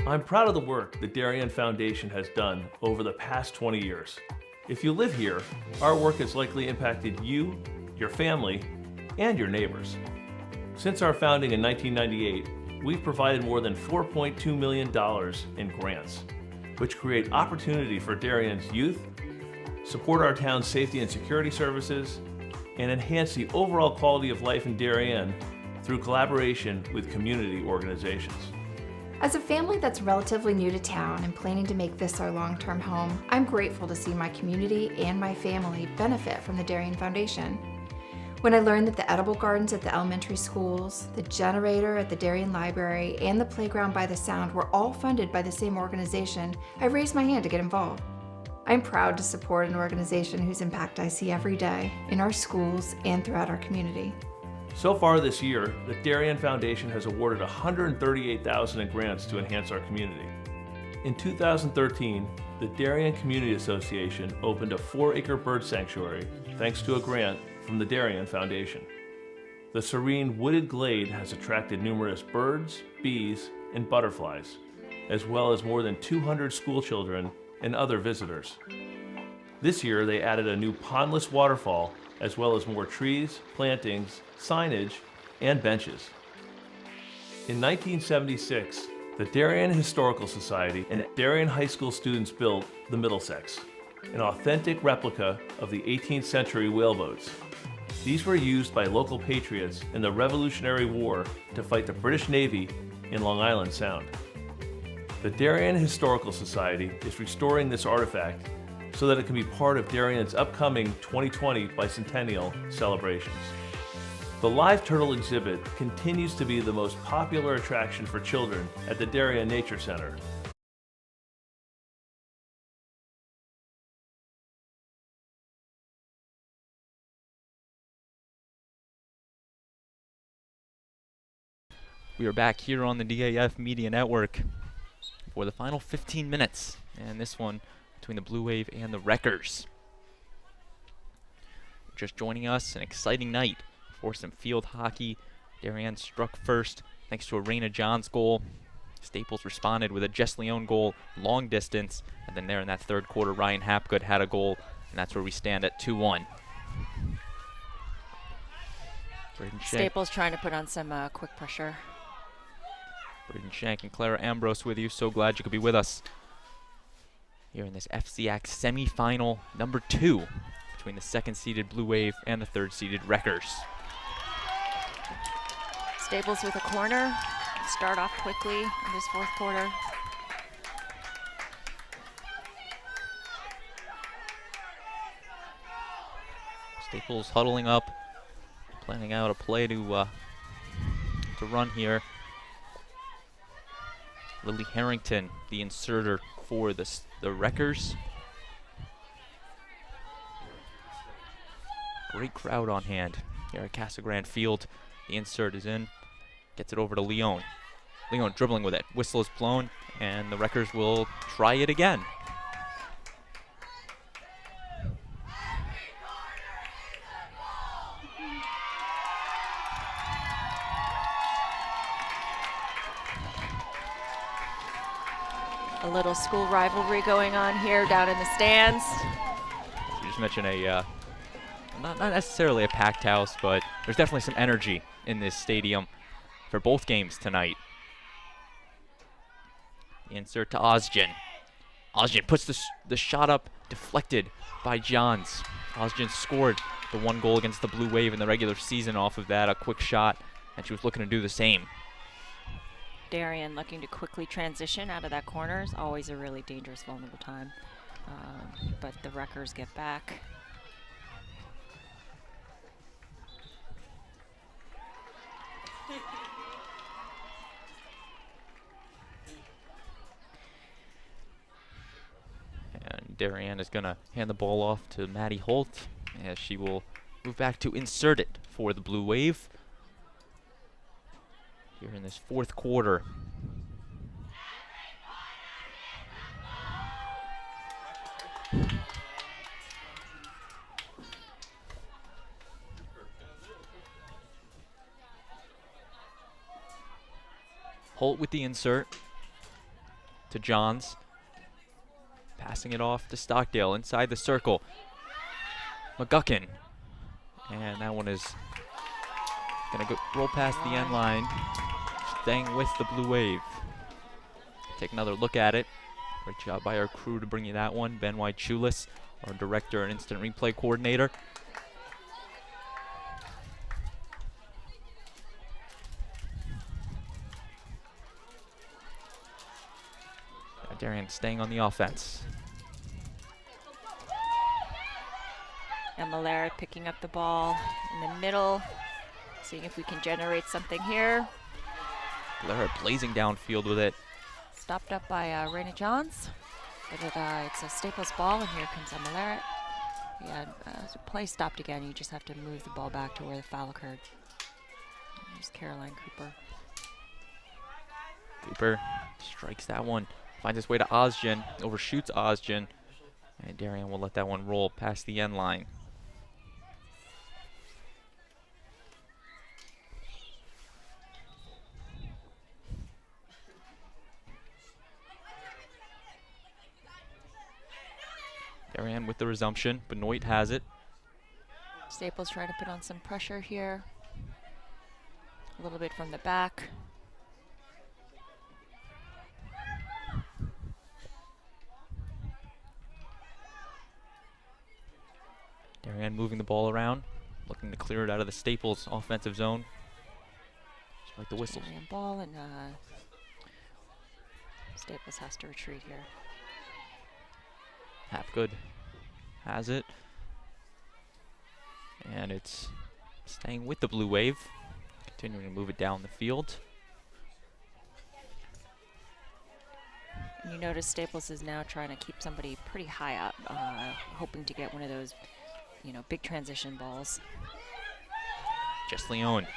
Speaker 4: I'm proud of the work the Darien Foundation has done over the past 20 years. If you live here, our work has likely impacted you, your family, and your neighbors. Since our founding in 1998, we've provided more than $4.2 million in grants, which create opportunity for Darien's youth, support our town's safety and security services, and enhance the overall quality of life in Darien through collaboration with community organizations.
Speaker 5: As a family that's relatively new to town and planning to make this our long-term home, I'm grateful to see my community and my family benefit from the Darien Foundation. When I learned that the edible gardens at the elementary schools, the generator at the Darien Library, and the playground by the Sound were all funded by the same organization, I raised my hand to get involved. I'm proud to support an organization whose impact I see every day in our schools and throughout our community.
Speaker 4: So far this year, the Darien Foundation has awarded $138,000 in grants to enhance our community. In 2013, the Darien Community Association opened a 4-acre bird sanctuary thanks to a grant from the Darien Foundation. The serene wooded glade has attracted numerous birds, bees, and butterflies, as well as more than 200 school children and other visitors. This year, they added a new pondless waterfall, as well as more trees, plantings, signage, and benches. In 1976, the Darien Historical Society and Darien High School students built the Middlesex, an authentic replica of the 18th century whaleboats. These were used by local patriots in the Revolutionary War to fight the British Navy in Long Island Sound. The Darien Historical Society is restoring this artifact so that it can be part of Darien's upcoming 2020 bicentennial celebrations. The live turtle exhibit continues to be the most popular attraction for children at the Darien Nature Center.
Speaker 1: We are back here on the DAF Media Network for the final 15 minutes, and this one between the Blue Wave and the Wreckers. Just joining us, an exciting night for some field hockey. Darien struck first thanks to a Raina Johns goal. Staples responded with a Jess Leone goal, long distance, and then there in that third quarter, Ryan Hapgood had a goal, and that's where we stand at 2-1.
Speaker 2: Staples trying to put on some quick pressure.
Speaker 1: Braden Shank and Clara Ambrose with you. So glad you could be with us here in this FCIAC semi-final number 2 between the 2nd-seeded Blue Wave and the 3rd-seeded Wreckers.
Speaker 2: Staples with a corner. Start off quickly in this 4th quarter.
Speaker 1: Staples huddling up, planning out a play to run here. Lily Harrington, the inserter for the Wreckers. Great crowd on hand here at Casagrande Field. The insert is in, gets it over to Leon. Leon dribbling with it. Whistle is blown, and the Wreckers will try it again.
Speaker 2: A little school rivalry going on here down in the stands.
Speaker 1: You just mentioned a, not necessarily a packed house, but there's definitely some energy in this stadium for both games tonight. The insert to Ozgen. Ozgen puts the shot up, deflected by Johns. Ozgen scored the 1 goal against the Blue Wave in the regular season off of that, a quick shot, and she was looking to do the same.
Speaker 2: Darien looking to quickly transition out of that corner is always a really dangerous, vulnerable time. But the Wreckers get back.
Speaker 1: And Darien is going to hand the ball off to Maddie Holt, as she will move back to insert it for the Blue Wave here in this 4th quarter. Holt with the insert to Johns. Passing it off to Stockdale inside the circle. McGuckin. And that one is going to roll past the end line, staying with the Blue Wave. Take another look at it. Great job by our crew to bring you that one. Ben White-Chulis, our director and instant replay coordinator. Darien staying on the offense.
Speaker 2: And Malera picking up the ball in the middle, seeing if we can generate something here.
Speaker 1: Malera blazing downfield with it.
Speaker 2: Stopped up by Raina Johns. But it's a Staples ball, and here comes Malera. Yeah, the play stopped again. You just have to move the ball back to where the foul occurred. There's Caroline Cooper.
Speaker 1: Cooper strikes that one. Finds his way to Ozgen, overshoots Ozgen, and Darien will let that one roll past the end line. Darien with the resumption, Benoit has it.
Speaker 2: Staples trying to put on some pressure here. A little bit from the back.
Speaker 1: Darien moving the ball around, looking to clear it out of the Staples offensive zone. Just like the whistles.
Speaker 2: Darien ball, and Staples has to retreat here.
Speaker 1: Hapgood has it. And it's staying with the Blue Wave, continuing to move it down the field.
Speaker 2: You notice Staples is now trying to keep somebody pretty high up, hoping to get one of those, big transition balls.
Speaker 1: Jess Leon.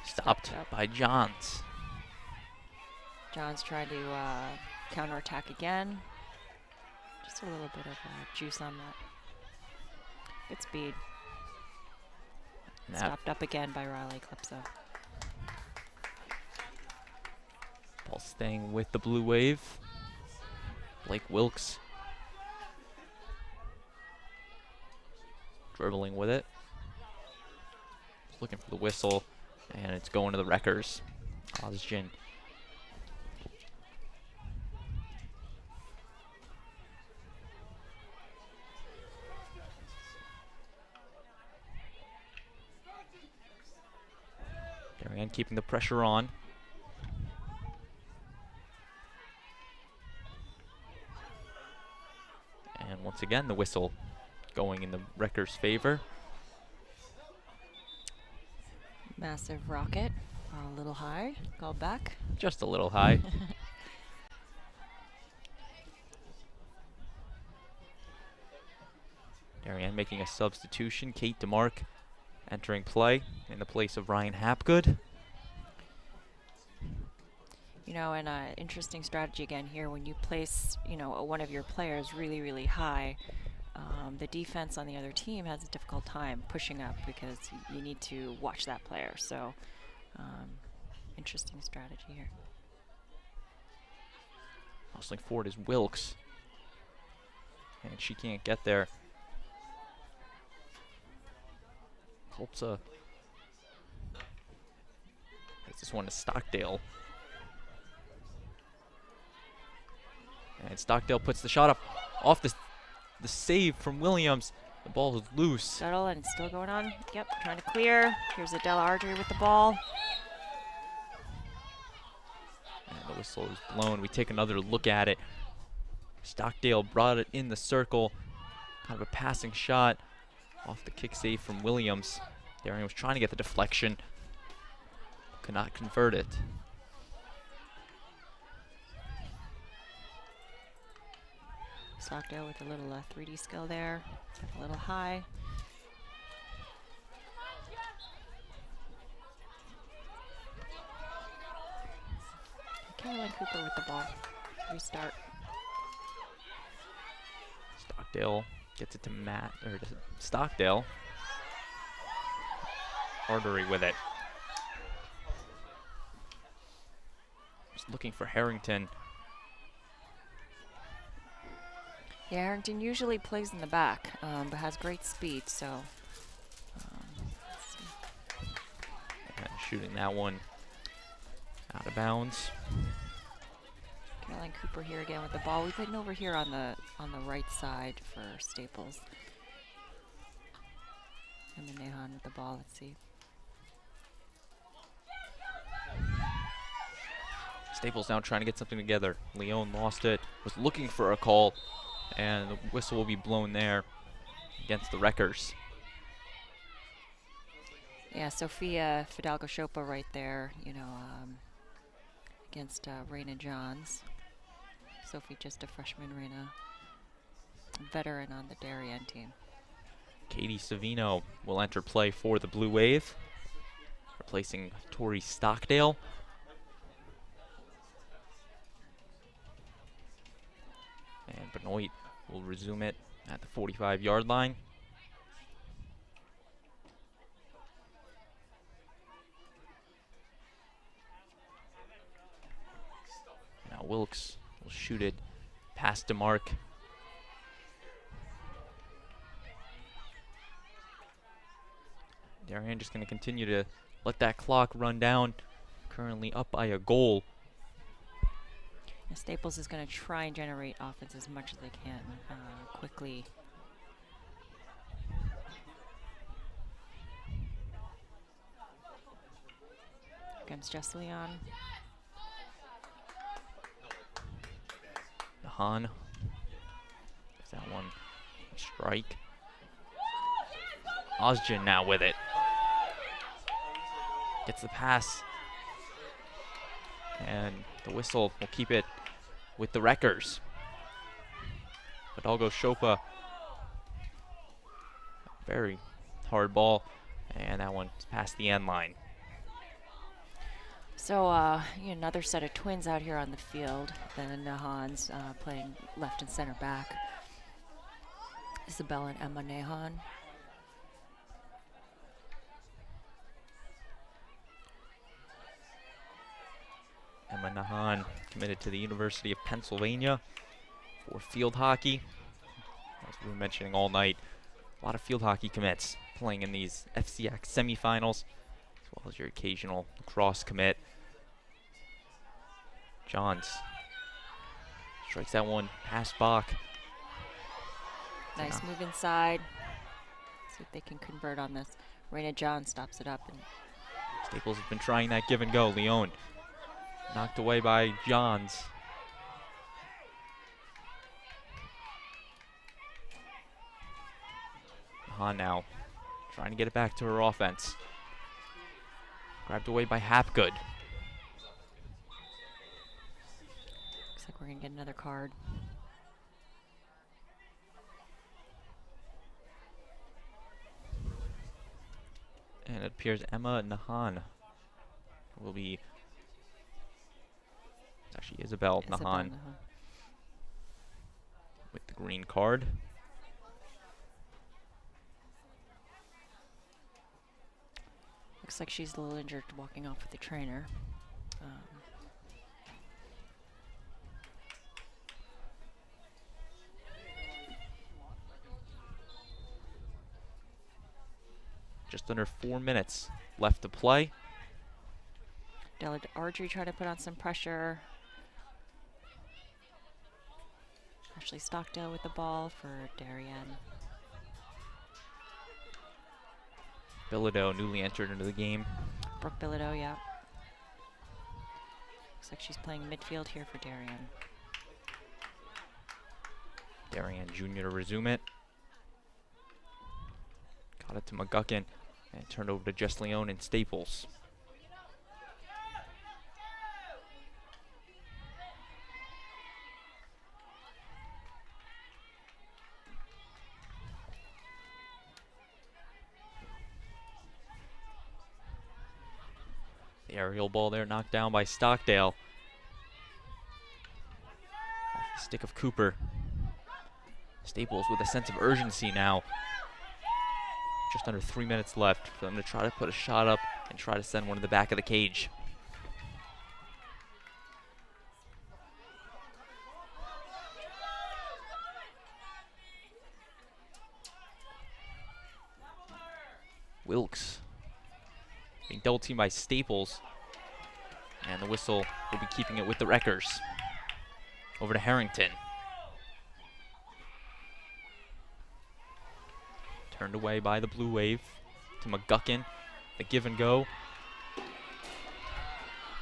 Speaker 1: Stopped by Johns.
Speaker 2: Johns trying to counterattack again. Just a little bit of juice on that. Good speed. Stopped up again by Riley Eclipso.
Speaker 1: Ball staying with the Blue Wave. Blake Wilkes dribbling with it. looking for the whistle, and it's going to the Wreckers. Osjin. Darien keeping the pressure on. And once again, the whistle going in the Wreckers' favor.
Speaker 2: Massive rocket, a little high, called back.
Speaker 1: Just a little high. Darien making a substitution. Kate DeMark entering play in the place of Ryan Hapgood.
Speaker 2: You know, and interesting strategy again here when you place, you know, one of your players really, really high. The defense on the other team has a difficult time pushing up because you need to watch that player. So, interesting strategy here.
Speaker 1: Hustling forward is Wilkes. And she can't get there. Kolpza. This one to Stockdale. And Stockdale puts the shot up off the save from Williams. The ball is loose.
Speaker 2: Shuttle and still going on. Yep, trying to clear. Here's Adela Ardrey with the ball.
Speaker 1: And the whistle is blown. We take another look at it. Stockdale brought it in the circle. Kind of a passing shot off the kick save from Williams. Darien was trying to get the deflection. Could not convert it.
Speaker 2: Stockdale with a little 3D skill there, a little high. Caroline Cooper with the ball. Restart.
Speaker 1: Stockdale gets it to Stockdale. Artery with it. Just looking for Harrington.
Speaker 2: Yeah, Harrington usually plays in the back, but has great speed, so let's see.
Speaker 1: And shooting that one out of bounds.
Speaker 2: Caroline Cooper here again with the ball. We've been over here on the right side for Staples. And Menahan with the ball, let's see.
Speaker 1: Staples now trying to get something together. Leone lost it, was looking for a call, and the whistle will be blown there against the Wreckers.
Speaker 2: Yeah, Sophia Fidalgo-Chopa right there, you know, against Raina Johns. Sophie just a freshman, Raina a veteran on the Darien team.
Speaker 1: Katie Savino will enter play for the Blue Wave, replacing Tori Stockdale. And Benoit will resume it at the 45-yard line. Now Wilkes will shoot it past DeMark. Darien just going to continue to let that clock run down. Currently up by a goal.
Speaker 2: Staples is going to try and generate offense as much as they can quickly. Here comes Jess Leon.
Speaker 1: Nahan. Is that one a strike? Osjin now with it. Gets the pass. And the whistle will keep it with the Wreckers. Fidalgo-Chopa. Very hard ball. And that one's past the end line.
Speaker 2: So another set of twins out here on the field. Then Nahan's playing left and center back. Isabel and Emma Nahan.
Speaker 1: Emma Nahan committed to the University of Pennsylvania for field hockey. As we were mentioning all night, a lot of field hockey commits playing in these FCIAC semi-finals, as well as your occasional cross commit. Johns strikes that one past Bach.
Speaker 2: Nice move inside. See if they can convert on this. Raina John stops it up. And
Speaker 1: Staples has been trying that give and go. Leone knocked away by Johns. McMahon now trying to get it back to her offense. Grabbed away by Hapgood.
Speaker 2: looks like we're going to get another card.
Speaker 1: And it appears Emma Nahan will be, it's actually Isabel Nahan with the green card.
Speaker 2: Looks like she's a little injured walking off with the trainer.
Speaker 1: Just under 4 minutes left to play.
Speaker 2: Della Ardrey trying to put on some pressure. Ashley Stockdale with the ball for Darien.
Speaker 1: Bilodeau newly entered into the game.
Speaker 2: Brooke Bilodeau, yeah. Looks like she's playing midfield here for Darien.
Speaker 1: Darien Jr. to resume it. Got it to McGuckin and turned over to Jess Leone and Staples. The aerial ball there knocked down by Stockdale. Off the stick of Cooper. Staples with a sense of urgency now. Just under 3 minutes left for them to try to put a shot up and try to send one to the back of the cage. Wilkes being double teamed by Staples. And the whistle will be keeping it with the Wreckers. Over to Harrington. Turned away by the Blue Wave to McGuckin. The give and go.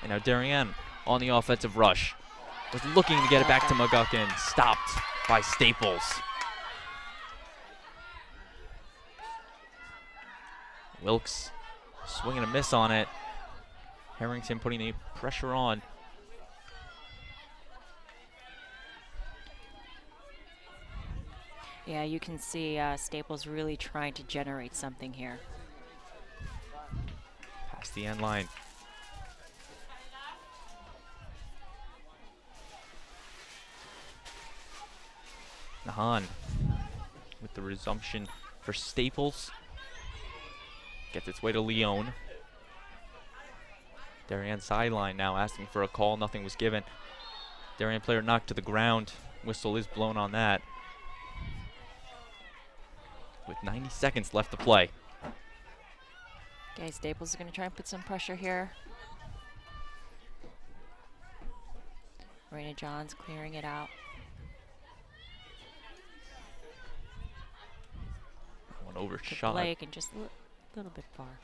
Speaker 1: And now Darien on the offensive rush. Was looking to get it back to McGuckin. Stopped by Staples. Wilkes swing and a miss on it. Harrington putting the pressure on.
Speaker 2: Yeah, you can see Staples really trying to generate something here.
Speaker 1: Past the end line. Nahan with the resumption for Staples. Gets its way to Leone. Darien sideline now asking for a call. Nothing was given. Darien player knocked to the ground. Whistle is blown on that. With 90 seconds left to play.
Speaker 2: Okay, Staples is going to try and put some pressure here. Raina Johns clearing it out.
Speaker 1: One overshot.
Speaker 2: Blake and just a little bit far.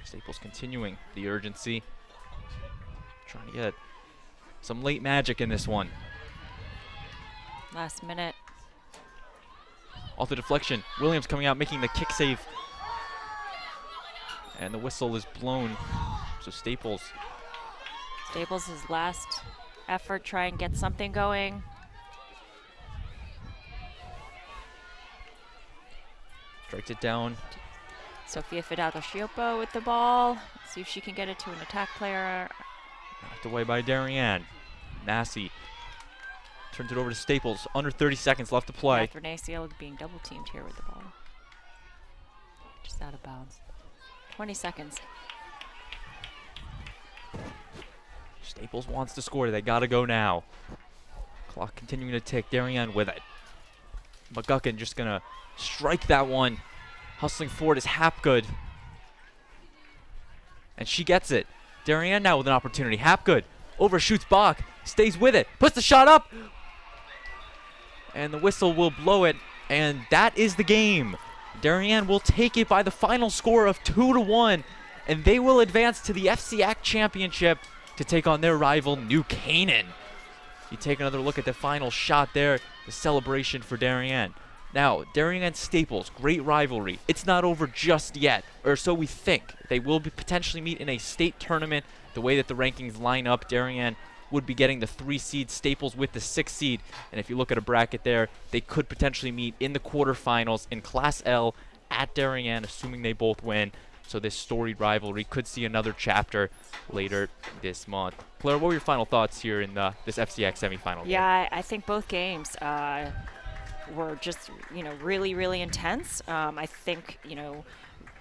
Speaker 1: Staples continuing the urgency. Trying to get some late magic in this one.
Speaker 2: Last minute.
Speaker 1: Off the deflection. Williams coming out, making the kick save. And the whistle is blown. So Staples.
Speaker 2: Staples' last effort, try and get something going.
Speaker 1: Strikes it down.
Speaker 2: Sofia Fidalgo-Schioppo with the ball. See if she can get it to an attack player.
Speaker 1: Knocked away by Darien. Massey turns it over to Staples. Under 30 seconds left to play.
Speaker 2: Catherine Aciel being double teamed here with the ball. Just out of bounds. 20 seconds.
Speaker 1: Staples wants to score. They gotta go now. Clock continuing to tick. Darien with it. McGuckin just going to strike that one. Hustling forward is Hapgood. And she gets it. Darien now with an opportunity. Hapgood overshoots Bach. Stays with it. Puts the shot up. And the whistle will blow it. And that is the game. Darien will take it by the final score of 2-1. And they will advance to the FCIAC Championship to take on their rival, New Canaan. You take another look at the final shot there. The celebration for Darien. Now, Darien and Staples, great rivalry. It's not over just yet, or so we think. They will potentially meet in a state tournament. The way that the rankings line up, Darien would be getting the 3 seed, Staples with the 6 seed. And if you look at a bracket there, they could potentially meet in the quarterfinals in Class L at Darien, assuming they both win. So this storied rivalry could see another chapter later this month. Claire, what were your final thoughts here in this FCIAC semifinal game?
Speaker 2: Yeah, I think both games were just, really, really intense. I think,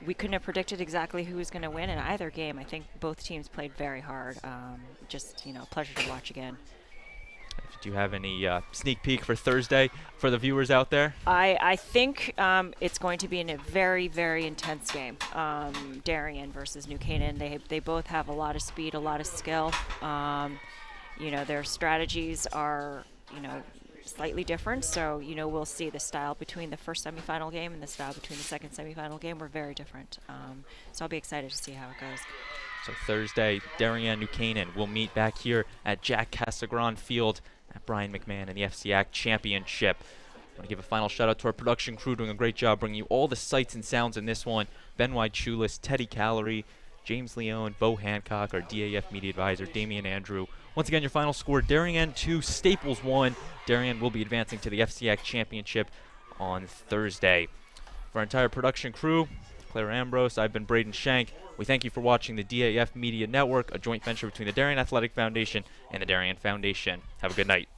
Speaker 2: we couldn't have predicted exactly who was going to win in either game. I think both teams played very hard. Just, a pleasure to watch again.
Speaker 1: Do you have any sneak peek for Thursday for the viewers out there?
Speaker 2: I think it's going to be in a very, very intense game. Darien versus New Canaan. They both have a lot of speed, a lot of skill. Their strategies are, slightly different. So, we'll see the style between the first semifinal game and the style between the second semifinal game were very different. So I'll be excited to see how it goes.
Speaker 1: So Thursday, Darien, New Canaan will meet back here at Jack Casagrande Field at Brien McMahon in the FCIAC Championship. I want to give a final shout out to our production crew doing a great job bringing you all the sights and sounds in this one. Ben White-Chulis, Teddy Calorie, James Leone, Bo Hancock, our DAF Media Advisor, Damian Andrew. Once again, your final score, Darien 2, Staples 1. Darien will be advancing to the FCIAC Championship on Thursday. For our entire production crew, Claire Ambrose, I've been Braden Shank. We thank you for watching the DAF Media Network, a joint venture between the Darien Athletic Foundation and the Darien Foundation. Have a good night.